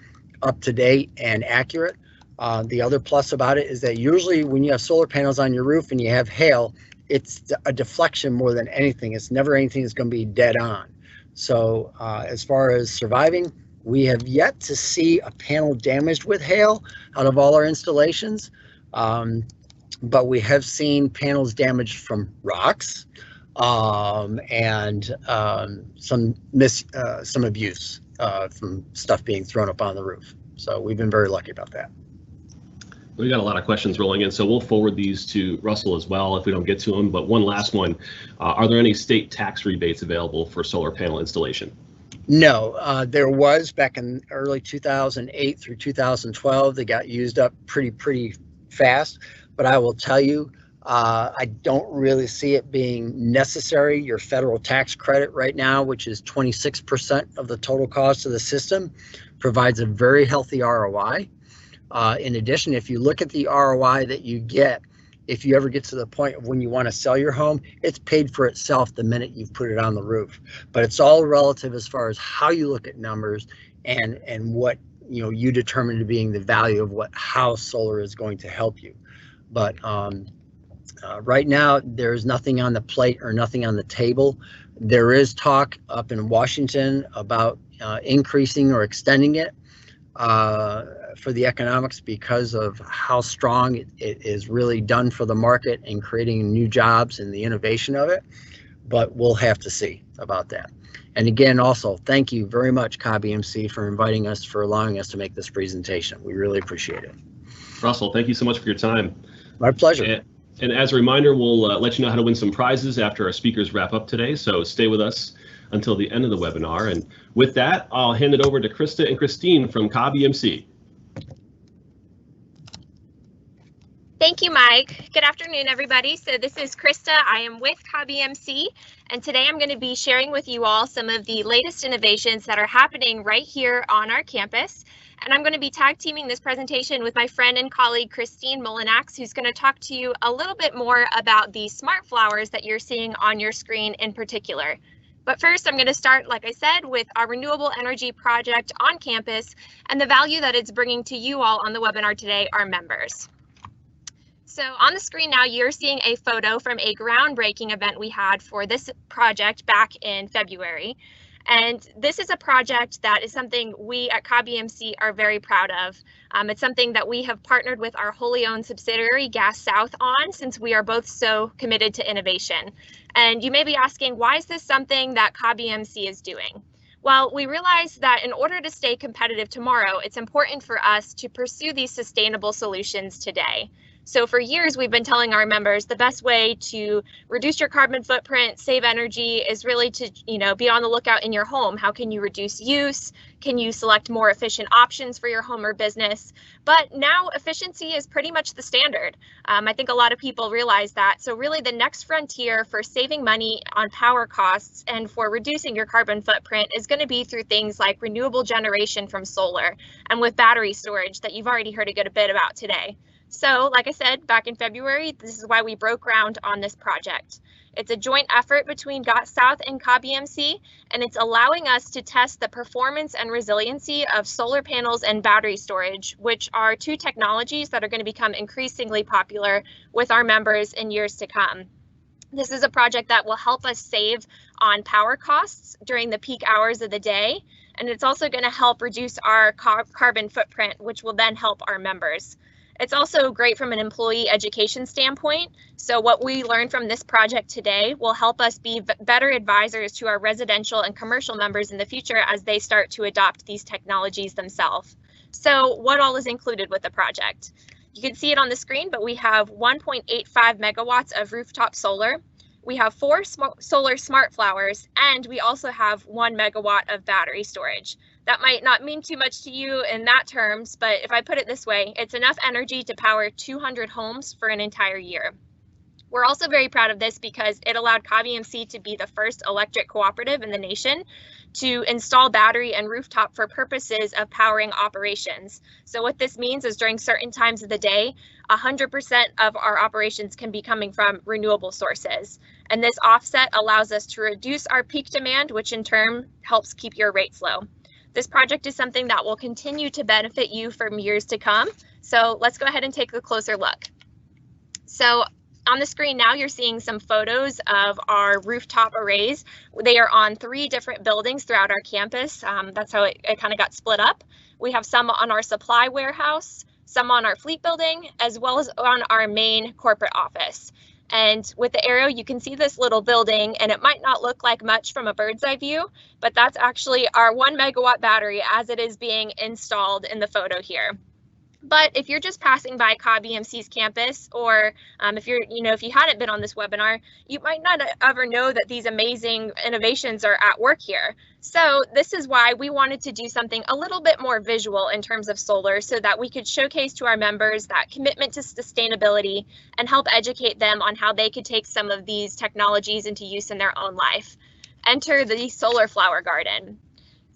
up to date and accurate. The other plus about it is that usually when you have solar panels on your roof and you have hail, it's a deflection more than anything. It's never anything that's going to be dead on. So as far as surviving, we have yet to see a panel damaged with hail out of all our installations, but we have seen panels damaged from rocks and some abuse from stuff being thrown up on the roof. So we've been very lucky about that. We got a lot of questions rolling in, so we'll forward these to Russell as well if we don't get to them. But one last one, are there any state tax rebates available for solar panel installation? No, there was back in early 2008 through 2012. They got used up pretty fast, but I will tell you, I don't really see it being necessary. Your federal tax credit right now, which is 26% of the total cost of the system, provides a very healthy ROI. In addition, if you look at the ROI that you get, if you ever get to the point of when you want to sell your home, it's paid for itself the minute you've put it on the roof. But it's all relative as far as how you look at numbers and what you determine to being the value of how solar is going to help you. But right now, there's nothing on the plate or nothing on the table. There is talk up in Washington about increasing or extending it for the economics because of how strong it is really done for the market and creating new jobs and the innovation of it. But we'll have to see about that. And again, also, thank you very much, COB-EMC, for inviting us, for allowing us to make this presentation. We really appreciate it. Russell, thank you so much for your time. My pleasure. And as a reminder, we'll let you know how to win some prizes after our speakers wrap up today. So stay with us until the end of the webinar. And with that, I'll hand it over to Krista and Christine from COB-EMC. Thank you, Mike. Good afternoon, everybody. So this is Krista. I am with COB-EMC, and today I'm going to be sharing with you all some of the latest innovations that are happening right here on our campus. And I'm going to be tag teaming this presentation with my friend and colleague, Christine Molinax, who's going to talk to you a little bit more about the smart flowers that you're seeing on your screen in particular. But first, I'm going to start, like I said, with our renewable energy project on campus and the value that it's bringing to you all on the webinar today, our members. So on the screen now, you're seeing a photo from a groundbreaking event we had for this project back in February. And this is a project that is something we at COB-EMC are very proud of. It's something that we have partnered with our wholly owned subsidiary, Gas South, on, since we are both so committed to innovation. And you may be asking, why is this something that COB-EMC is doing? Well, we realize that in order to stay competitive tomorrow, it's important for us to pursue these sustainable solutions today. So for years, we've been telling our members the best way to reduce your carbon footprint, save energy, is really to, be on the lookout in your home. How can you reduce use? Can you select more efficient options for your home or business? But now efficiency is pretty much the standard. I think a lot of people realize that. So really the next frontier for saving money on power costs and for reducing your carbon footprint is going to be through things like renewable generation from solar and with battery storage that you've already heard a good bit about today. So, like I said, back in February, this is why we broke ground on this project. It's a joint effort between Gas South and COB-EMC, and it's allowing us to test the performance and resiliency of solar panels and battery storage, which are two technologies that are going to become increasingly popular with our members in years to come. This is a project that will help us save on power costs during the peak hours of the day, and it's also going to help reduce our carbon footprint, which will then help our members. It's also great from an employee education standpoint. So what we learned from this project today will help us be better advisors to our residential and commercial members in the future as they start to adopt these technologies themselves. So what all is included with the project? You can see it on the screen, but we have 1.85 megawatts of rooftop solar. We have 4 solar smart flowers, and we also have 1 megawatt of battery storage. That might not mean too much to you in that terms, but if I put it this way, it's enough energy to power 200 homes for an entire year. We're also very proud of this because it allowed CobEMC to be the first electric cooperative in the nation to install battery and rooftop for purposes of powering operations. So what this means is during certain times of the day, 100% of our operations can be coming from renewable sources. And this offset allows us to reduce our peak demand, which in turn helps keep your rates low. This project is something that will continue to benefit you for years to come. So let's go ahead and take a closer look. So on the screen now, you're seeing some photos of our rooftop arrays. They are on 3 different buildings throughout our campus. That's how it kind of got split up. We have some on our supply warehouse, some on our fleet building, as well as on our main corporate office. And with the arrow, you can see this little building, and it might not look like much from a bird's eye view, but that's actually our 1 megawatt battery as it is being installed in the photo here. But if you're just passing by CobEMC's campus, or if you hadn't been on this webinar, you might not ever know that these amazing innovations are at work here. So this is why we wanted to do something a little bit more visual in terms of solar, so that we could showcase to our members that commitment to sustainability and help educate them on how they could take some of these technologies into use in their own life. Enter the solar flower garden.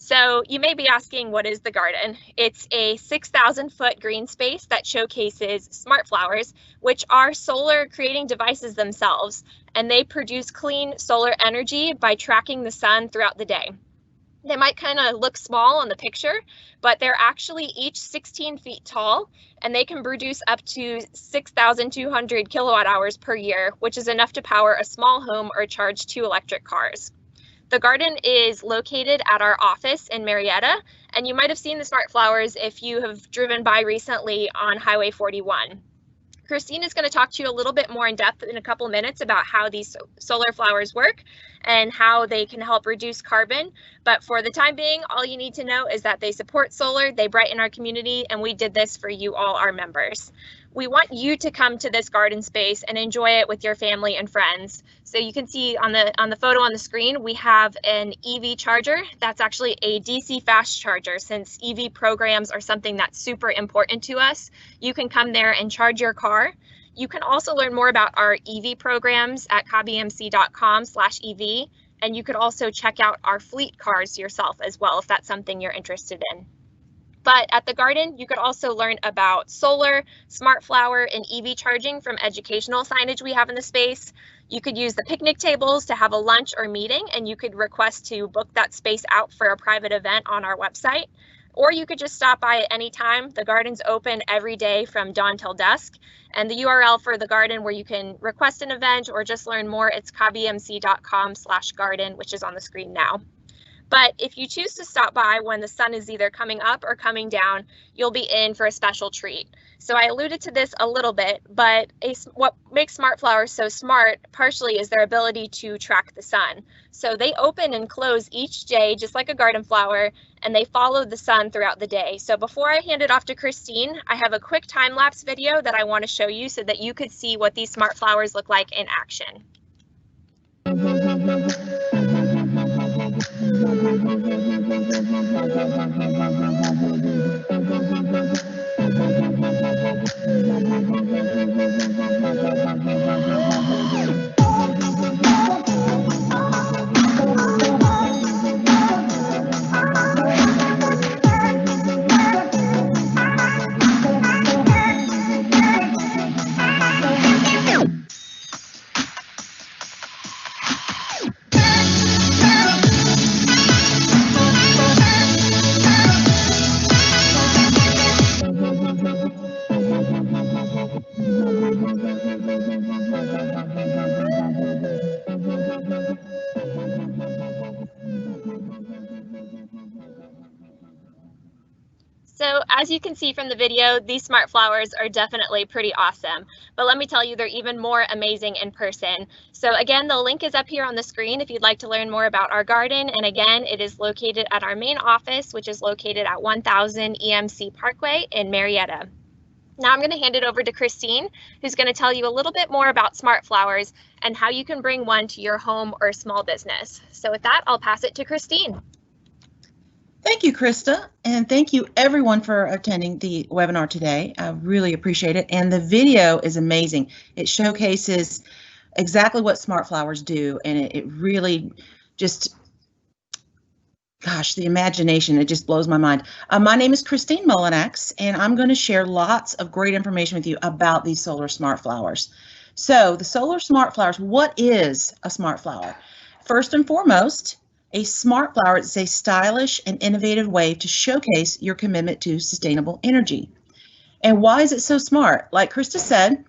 So you may be asking, what is the garden? It's a 6,000-foot green space that showcases smart flowers, which are solar creating devices themselves, and they produce clean solar energy by tracking the sun throughout the day. They might kind of look small on the picture, but they're actually each 16 feet tall, and they can produce up to 6,200 kilowatt hours per year, which is enough to power a small home or charge 2 electric cars. The garden is located at our office in Marietta, and you might have seen the smart flowers if you have driven by recently on Highway 41. Christine is going to talk to you a little bit more in depth in a couple minutes about how these solar flowers work and how they can help reduce carbon. But for the time being, all you need to know is that they support solar, they brighten our community, and we did this for you all, our members. We want you to come to this garden space and enjoy it with your family and friends. So you can see on the photo on the screen, we have an EV charger. That's actually a DC fast charger. Since EV programs are something that's super important to us, you can come there and charge your car. You can also learn more about our EV programs at cobemc.com/EV, and you could also check out our fleet cars yourself as well if that's something you're interested in. But at the garden, you could also learn about solar, smart flower, and EV charging from educational signage we have in the space. You could use the picnic tables to have a lunch or meeting, and you could request to book that space out for a private event on our website. Or you could just stop by at any time. The garden's open every day from dawn till dusk. And the URL for the garden where you can request an event or just learn more, it's cobemc.com/garden, which is on the screen now. But if you choose to stop by when the sun is either coming up or coming down, you'll be in for a special treat. So I alluded to this a little bit, but what makes smart flowers so smart partially is their ability to track the sun. So they open and close each day just like a garden flower, and they follow the sun throughout the day. So before I hand it off to Christine, I have a quick time-lapse video that I want to show you so that you could see what these smart flowers look like in action. So as you can see from the video, these smart flowers are definitely pretty awesome. But let me tell you, they're even more amazing in person. So again, the link is up here on the screen if you'd like to learn more about our garden. And again, it is located at our main office, which is located at 1000 EMC Parkway in Marietta. Now I'm going to hand it over to Christine, who's going to tell you a little bit more about smart flowers and how you can bring one to your home or small business. So with that, I'll pass it to Christine. Thank you, Krista, and thank you everyone for attending the webinar today. I really appreciate it, and the video is amazing. It showcases exactly what smart flowers do, and it really just, gosh, the imagination, it just blows my mind. My name is Christine Mullinax, and I'm going to share lots of great information with you about these solar smart flowers. So the solar smart flowers, what is a smart flower? First and foremost, a smart flower is a stylish and innovative way to showcase your commitment to sustainable energy. And why is it so smart? Like Krista said,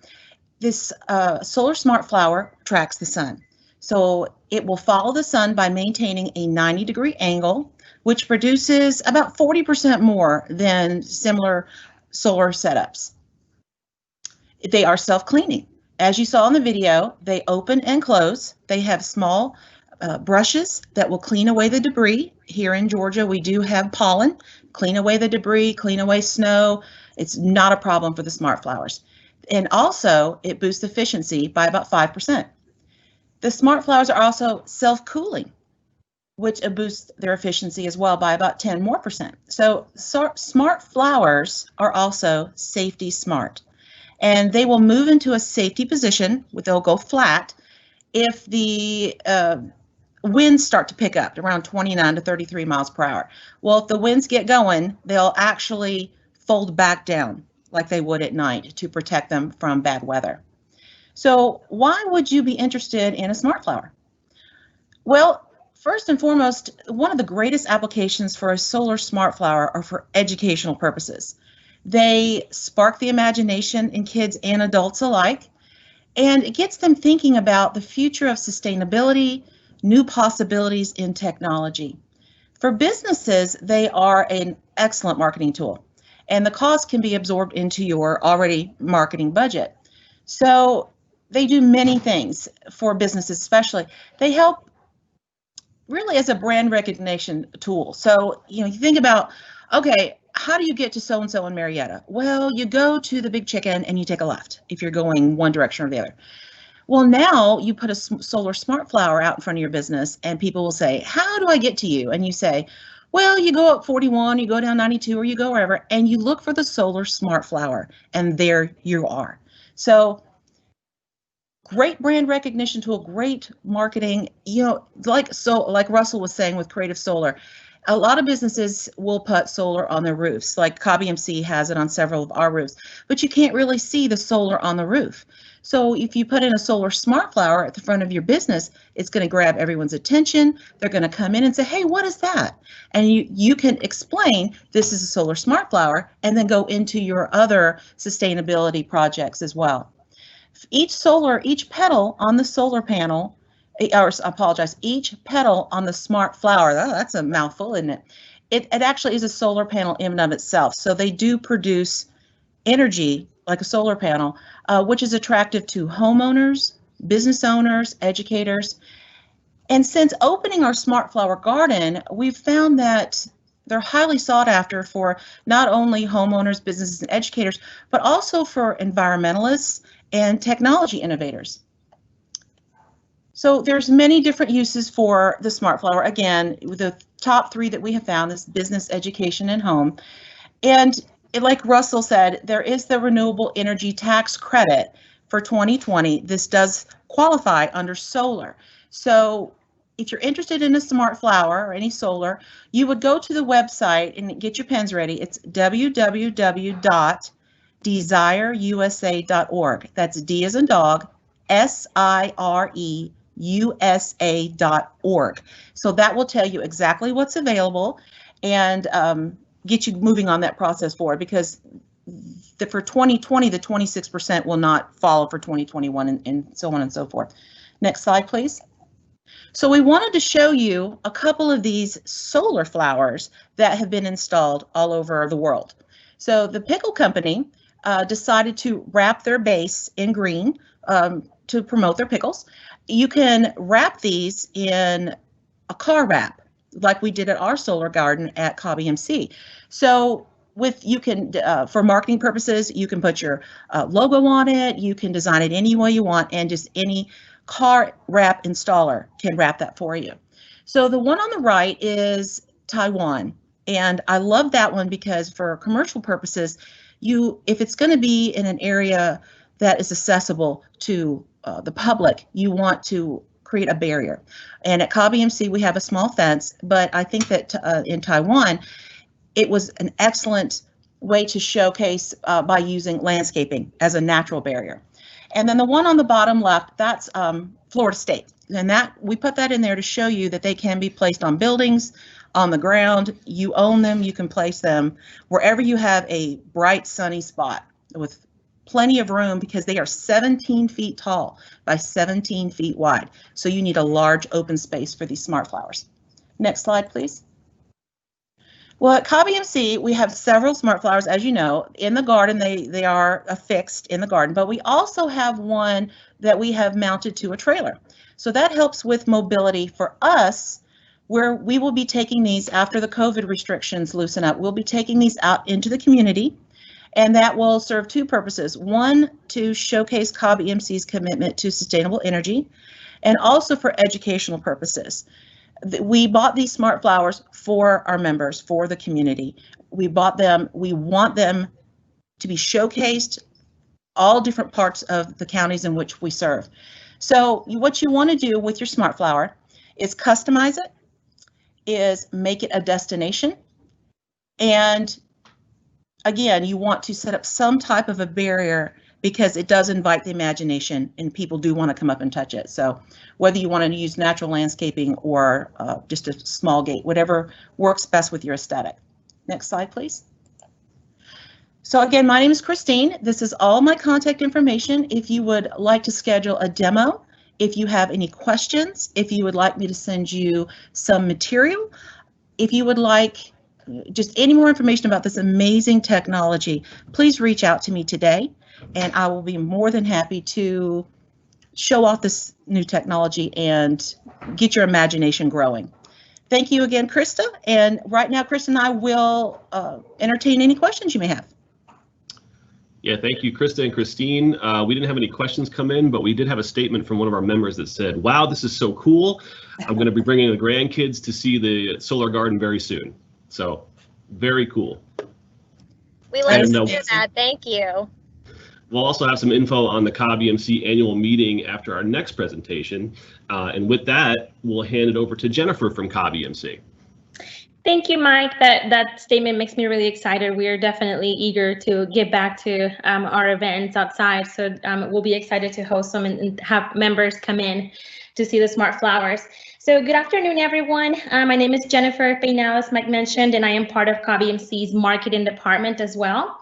this solar smart flower tracks the sun. So it will follow the sun by maintaining a 90-degree angle, which produces about 40% more than similar solar setups. They are self-cleaning. As you saw in the video, they open and close. They have small brushes that will clean away the debris. Here in Georgia, we do have pollen. Clean away the debris, clean away snow. It's not a problem for the smart flowers. And also, it boosts efficiency by about 5%. The smart flowers are also self-cooling, which boosts their efficiency as well by about 10% more. So smart flowers are also safety smart. And they will move into a safety position, they'll go flat, if the winds start to pick up around 29 to 33 miles per hour. Well, if the winds get going, they'll actually fold back down like they would at night to protect them from bad weather. So why would you be interested in a smart flower? Well, first and foremost, one of the greatest applications for a solar smart flower are for educational purposes. They spark the imagination in kids and adults alike, and it gets them thinking about the future of sustainability, new possibilities in technology. For businesses, they are an excellent marketing tool, and the cost can be absorbed into your already marketing budget. So they do many things for businesses, especially. They help really as a brand recognition tool. So, you think about, okay, how do you get to so-and-so in Marietta? Well, you go to the Big Chicken and you take a left if you're going one direction or the other. Well, now you put a solar smart flower out in front of your business and people will say, how do I get to you? And you say, well, you go up 41, you go down 92, or you go wherever, and you look for the solar smart flower, and there you are. So great brand recognition tool, great marketing, like Russell was saying with Creative Solar. A lot of businesses will put solar on their roofs, like CobbyMC has it on several of our roofs, but you can't really see the solar on the roof. So if you put in a solar smart flower at the front of your business, it's going to grab everyone's attention. They're going to come in and say, hey, what is that? And you can explain this is a solar smart flower and then go into your other sustainability projects as well. Each petal on the solar panel, each petal on the smart flower, that's a mouthful, isn't it? It actually is a solar panel in and of itself. So they do produce energy like a solar panel, which is attractive to homeowners, business owners, educators. And since opening our smart flower garden, we've found that they're highly sought after for not only homeowners, businesses, and educators, but also for environmentalists and technology innovators. So there's many different uses for the smart flower. Again, the top three that we have found is business, education, and home. And like Russell said, there is the renewable energy tax credit for 2020. This does qualify under solar. So if you're interested in a smart flower or any solar, you would go to the website and get your pens ready. It's www.desireusa.org. That's D as in dog, SIREUSA.org. So that will tell you exactly what's available and get you moving on that process forward, because for 2020, the 26% will not follow for 2021 and so on and so forth. Next slide, please. So we wanted to show you a couple of these solar flowers that have been installed all over the world. So the pickle company decided to wrap their base in green to promote their pickles. You can wrap these in a car wrap, like we did at our solar garden at CobbyMC. So for marketing purposes, you can put your logo on it, you can design it any way you want, and just any car wrap installer can wrap that for you. So the one on the right is Taiwan. And I love that one because for commercial purposes, if it's going to be in an area that is accessible to the public, you want to create a barrier. And at COB-EMC, we have a small fence, but I think that in Taiwan, it was an excellent way to showcase by using landscaping as a natural barrier. And then the one on the bottom left, that's Florida State. And that we put that in there to show you that they can be placed on buildings, on the ground. You own them, you can place them wherever you have a bright sunny spot with plenty of room, because they are 17 feet tall by 17 feet wide. So you need a large open space for these smart flowers. Next slide, please. Well, at COB-EMC, we have several smart flowers, as you know, in the garden. They are affixed in the garden, but we also have one that we have mounted to a trailer. So that helps with mobility for us, where we will be taking these after the COVID restrictions loosen up. We'll be taking these out into the community, and that will serve two purposes. One, to showcase COB-EMC's commitment to sustainable energy, and also for educational purposes. We bought these smart flowers for our members, for the community. We bought them, we want them to be showcased all different parts of the counties in which we serve. So what you want to do with your smart flower is customize it, is make it a destination, and again, you want to set up some type of a barrier because it does invite the imagination and people do want to come up and touch it. So whether you want to use natural landscaping or just a small gate, whatever works best with your aesthetic. Next slide, please. So again, my name is Christine. This is all my contact information. If you would like to schedule a demo, if you have any questions, if you would like me to send you some material, if you would like just any more information about this amazing technology, please reach out to me today, and I will be more than happy to show off this new technology and get your imagination growing. Thank you again, Krista. And right now, Krista and I will entertain any questions you may have. Yeah, thank you, Krista and Christine. We didn't have any questions come in, but we did have a statement from one of our members that said, "Wow, this is so cool. I'm going to be bringing the grandkids to see the solar garden very soon." So very cool. We love to hear that. Thank you. We'll also have some info on the COB-EMC annual meeting after our next presentation. And with that, we'll hand it over to Jennifer from COB-EMC. Thank you, Mike. That statement makes me really excited. We are definitely eager to get back to our events outside. So we'll be excited to host them and have members come in to see the smart flowers. So good afternoon, everyone. My name is Jennifer Peinal, as Mike mentioned, and I am part of COB-EMC's marketing department as well.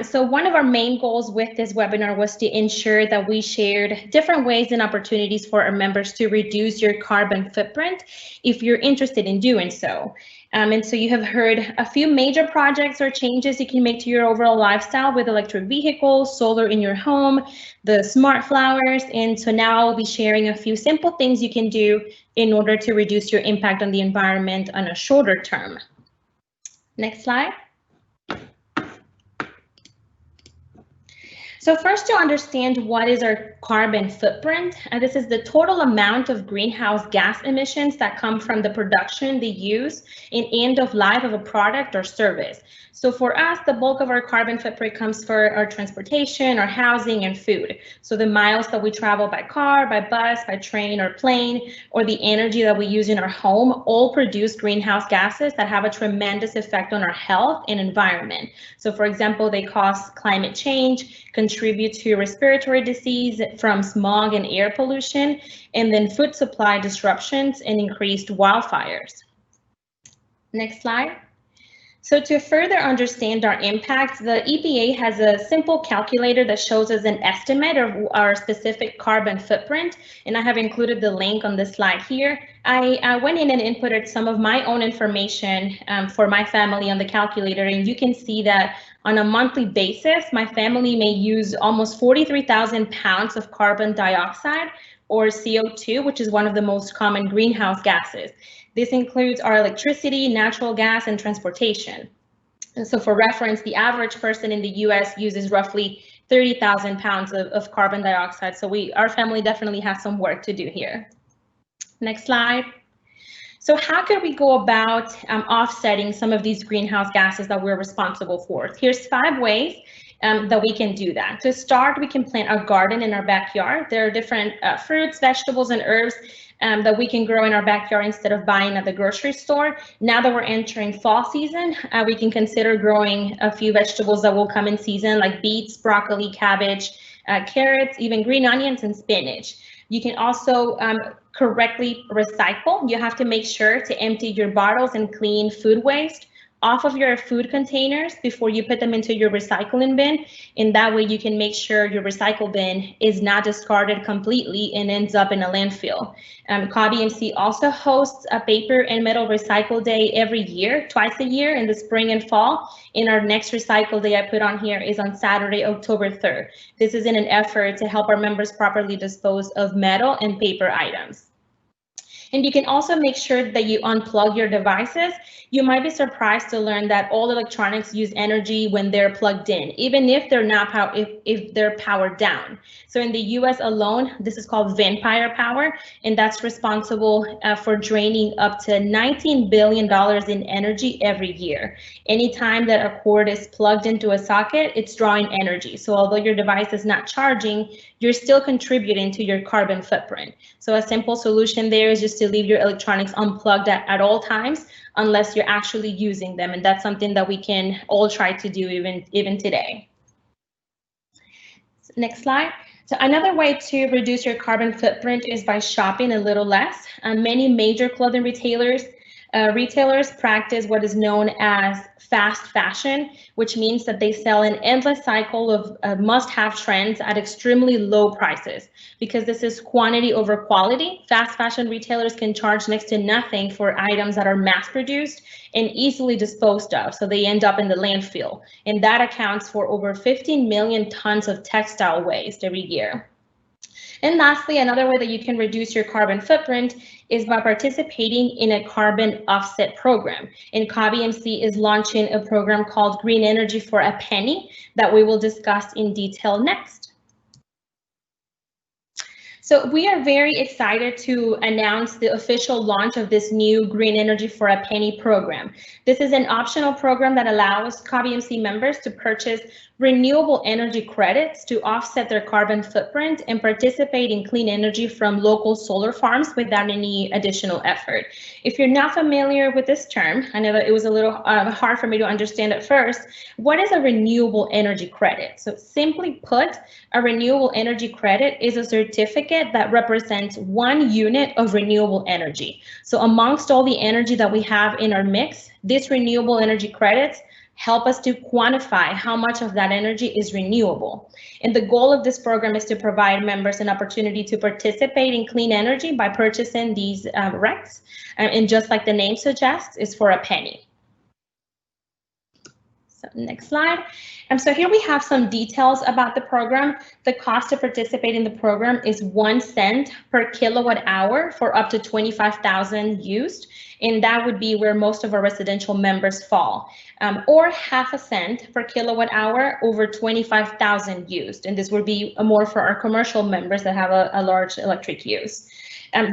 So one of our main goals with this webinar was to ensure that we shared different ways and opportunities for our members to reduce your carbon footprint if you're interested in doing so. And so you have heard a few major projects or changes you can make to your overall lifestyle with electric vehicles, solar in your home, the smart flowers. And so now I'll be sharing a few simple things you can do in order to reduce your impact on the environment on a shorter term. Next slide. So first, to understand what is our carbon footprint, this is the total amount of greenhouse gas emissions that come from the production, the use, and end of life of a product or service. So for us, the bulk of our carbon footprint comes for our transportation, our housing, and food. So the miles that we travel by car, by bus, by train or plane, or the energy that we use in our home, all produce greenhouse gases that have a tremendous effect on our health and environment. So for example, they cause climate change, contribute to respiratory disease from smog and air pollution, and then food supply disruptions and increased wildfires. Next slide. So to further understand our impact, the EPA has a simple calculator that shows us an estimate of our specific carbon footprint, and I have included the link on this slide here. I went in and inputted some of my own information for my family on the calculator, and you can see that on a monthly basis, my family may use almost 43,000 pounds of carbon dioxide, or CO2, which is one of the most common greenhouse gases. This includes our electricity, natural gas, and transportation. And so for reference, the average person in the US uses roughly 30,000 pounds of carbon dioxide. So our family definitely has some work to do here. Next slide. So how could we go about offsetting some of these greenhouse gases that we're responsible for? Here's 5 ways that we can do that. To start, we can plant a garden in our backyard. There are different fruits, vegetables, and herbs that we can grow in our backyard instead of buying at the grocery store. Now that we're entering fall season, we can consider growing a few vegetables that will come in season, like beets, broccoli, cabbage, carrots, even green onions and spinach. You can also correctly recycle. You have to make sure to empty your bottles and clean food waste off of your food containers before you put them into your recycling bin. And that way you can make sure your recycle bin is not discarded completely and ends up in a landfill. COB-EMC also hosts a paper and metal recycle day every year, twice a year in the spring and fall. And our next recycle day I put on here is on Saturday, October 3rd. This is in an effort to help our members properly dispose of metal and paper items. And you can also make sure that you unplug your devices. You might be surprised to learn that all electronics use energy when they're plugged in, even if they're not if they're powered down. So in the US alone, this is called vampire power, and that's responsible for draining up to $19 billion in energy every year. Anytime that a cord is plugged into a socket, it's drawing energy. So although your device is not charging, you're still contributing to your carbon footprint. So a simple solution there is just to leave your electronics unplugged at all times, unless you're actually using them. And that's something that we can all try to do even today. Next slide. So another way to reduce your carbon footprint is by shopping a little less. Many major clothing retailers practice what is known as fast fashion, which means that they sell an endless cycle of must-have trends at extremely low prices. Because this is quantity over quality, fast fashion retailers can charge next to nothing for items that are mass-produced and easily disposed of, so they end up in the landfill. And that accounts for over 15 million tons of textile waste every year. And lastly, another way that you can reduce your carbon footprint is by participating in a carbon offset program. And COB-EMC is launching a program called Green Energy for a Penny that we will discuss in detail next. So we are very excited to announce the official launch of this new Green Energy for a Penny program. This is an optional program that allows COB-EMC members to purchase renewable energy credits to offset their carbon footprint and participate in clean energy from local solar farms without any additional effort. If you're not familiar with this term, I know that it was a little hard for me to understand at first. What is a renewable energy credit? So simply put, a renewable energy credit is a certificate that represents 1 unit of renewable energy. So amongst all the energy that we have in our mix, these renewable energy credits help us to quantify how much of that energy is renewable. And the goal of this program is to provide members an opportunity to participate in clean energy by purchasing these RECs. And just like the name suggests, it's for a penny. So next slide. So here we have some details about the program. The cost to participate in the program is 1 cent per kilowatt hour for up to 25,000 used. And that would be where most of our residential members fall, or ½ cent per kilowatt hour over 25,000 used. And this would be more for our commercial members that have a large electric use.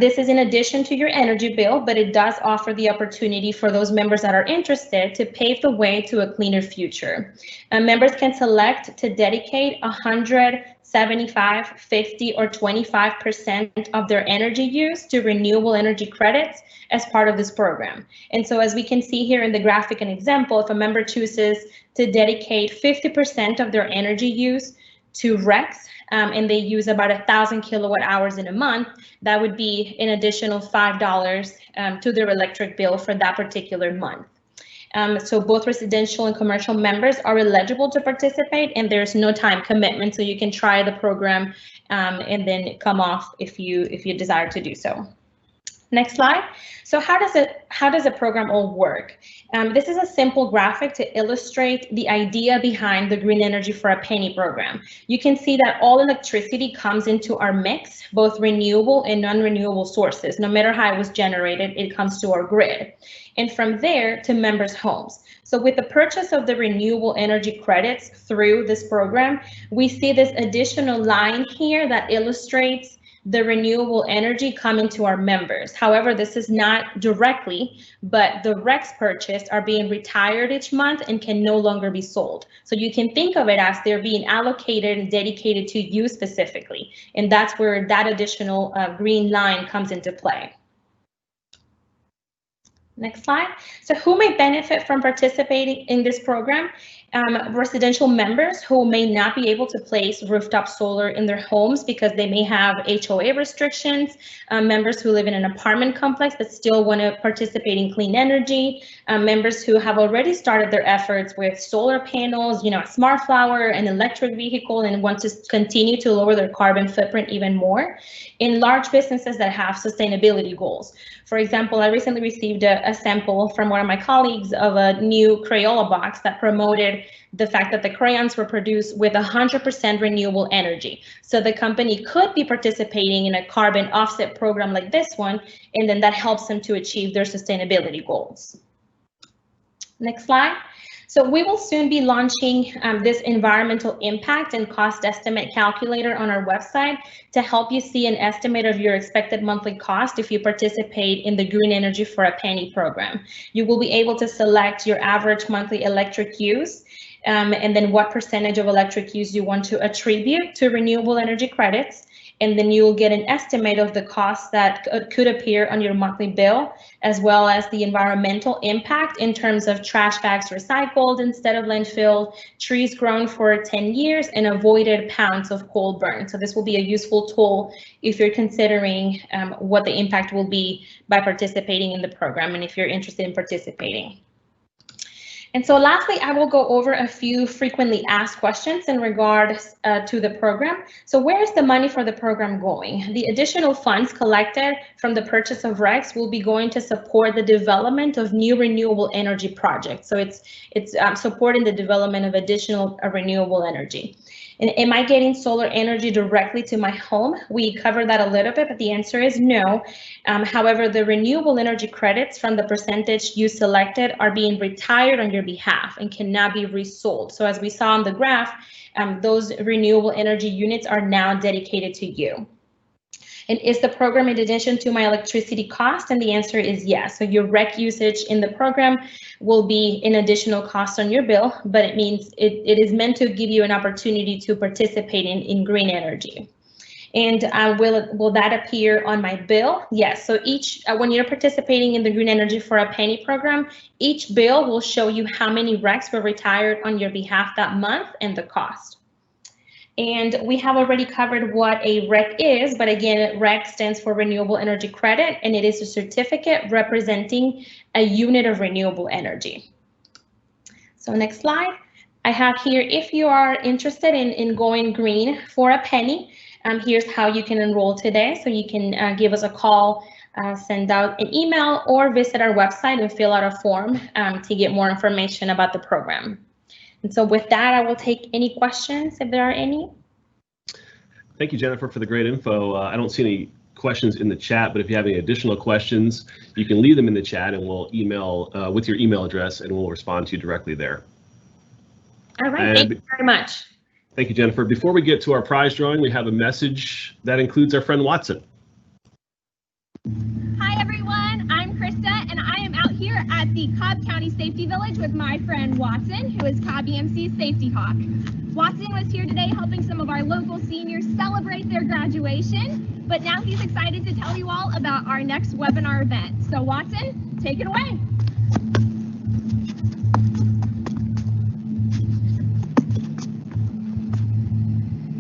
This is in addition to your energy bill, but it does offer the opportunity for those members that are interested to pave the way to a cleaner future. Members can select to dedicate 100, 75, 50, or 25% of their energy use to renewable energy credits as part of this program. And so as we can see here in the graphic and example, if a member chooses to dedicate 50% of their energy use to RECs, and they use about 1,000 kilowatt hours in a month, that would be an additional $5 to their electric bill for that particular month. So both residential and commercial members are eligible to participate, and there's no time commitment, so you can try the program and then come off if you desire to do so. Next slide. So how does a program all work? This is a simple graphic to illustrate the idea behind the Green Energy for a Penny program. You can see that all electricity comes into our mix, both renewable and non-renewable sources. No matter how it was generated, it comes to our grid. And from there to members' homes. So with the purchase of the renewable energy credits through this program, we see this additional line here that illustrates the renewable energy coming to our members. However, this is not directly, but the RECs purchased are being retired each month and can no longer be sold. So you can think of it as they're being allocated and dedicated to you specifically. And that's where that additional green line comes into play. Next slide. So who may benefit from participating in this program? Residential members who may not be able to place rooftop solar in their homes because they may have HOA restrictions, members who live in an apartment complex but still want to participate in clean energy, members who have already started their efforts with solar panels, you know, smart flower, an electric vehicle, and want to continue to lower their carbon footprint even more, in large businesses that have sustainability goals. For example, I recently received a sample from one of my colleagues of a new Crayola box that promoted the fact that the crayons were produced with 100% renewable energy. So the company could be participating in a carbon offset program like this one, and then that helps them to achieve their sustainability goals. Next slide. So we will soon be launching this environmental impact and cost estimate calculator on our website to help you see an estimate of your expected monthly cost if you participate in the Green Energy for a Penny program. You will be able to select your average monthly electric use and then what percentage of electric use you want to attribute to renewable energy credits. And then you'll get an estimate of the costs that could appear on your monthly bill, as well as the environmental impact in terms of trash bags recycled instead of landfill, trees grown for 10 years, and avoided pounds of coal burn. So this will be a useful tool if you're considering what the impact will be by participating in the program and if you're interested in participating. And so lastly, I will go over a few frequently asked questions in regards to the program. So where is the money for the program going? The additional funds collected from the purchase of RECs will be going to support the development of new renewable energy projects. So it's supporting the development of additional renewable energy. And am I getting solar energy directly to my home? We covered that a little bit, but the answer is no. However, the renewable energy credits from the percentage you selected are being retired on your behalf and cannot be resold. So as we saw on the graph, those renewable energy units are now dedicated to you. And is the program in addition to my electricity cost? And the answer is yes. So your REC usage in the program will be an additional cost on your bill, but it means it is meant to give you an opportunity to participate in green energy. And will that appear on my bill? Yes. So each when you're participating in the Green Energy for a Penny program, each bill will show you how many RECs were retired on your behalf that month and the cost. And we have already covered what a REC is, but again, REC stands for Renewable Energy Credit, and it is a certificate representing a unit of renewable energy. So next slide. I have here, if you are interested in going green for a penny, here's how you can enroll today. So you can give us a call, send out an email, or visit our website and fill out a form to get more information about the program. And so with that, I will take any questions if there are any. Thank you, Jennifer, for the great info. I don't see any questions in the chat, but if you have any additional questions, you can leave them in the chat and we'll email with your email address and we'll respond to you directly there. All right, thank you very much. Thank you, Jennifer. Before we get to our prize drawing, we have a message that includes our friend Watson. Hi everyone, I'm Krista and I am out here at the Cobb County Safety Village with my friend Watson, who is Cobb EMC's Safety Hawk. Watson was here today helping some of our local seniors celebrate their graduation, but now he's excited to tell you all about our next webinar event. So Watson, take it away.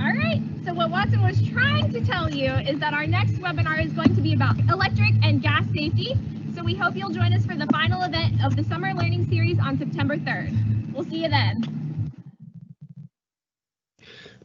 All right, so what Watson was trying to tell you is that our next webinar is going to be about electric and gas safety. So we hope you'll join us for the final event of the Summer Learning Series on September 3rd. We'll see you then.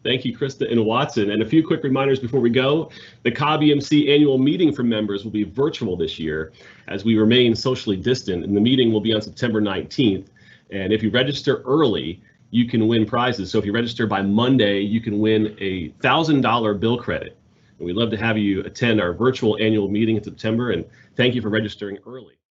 Thank you, Krista and Watson. And a few quick reminders before we go. The Cobb EMC annual meeting for members will be virtual this year as we remain socially distant, and the meeting will be on September 19th. And if you register early, you can win prizes. So if you register by Monday, you can win a $1,000 bill credit. And we'd love to have you attend our virtual annual meeting in September, and thank you for registering early.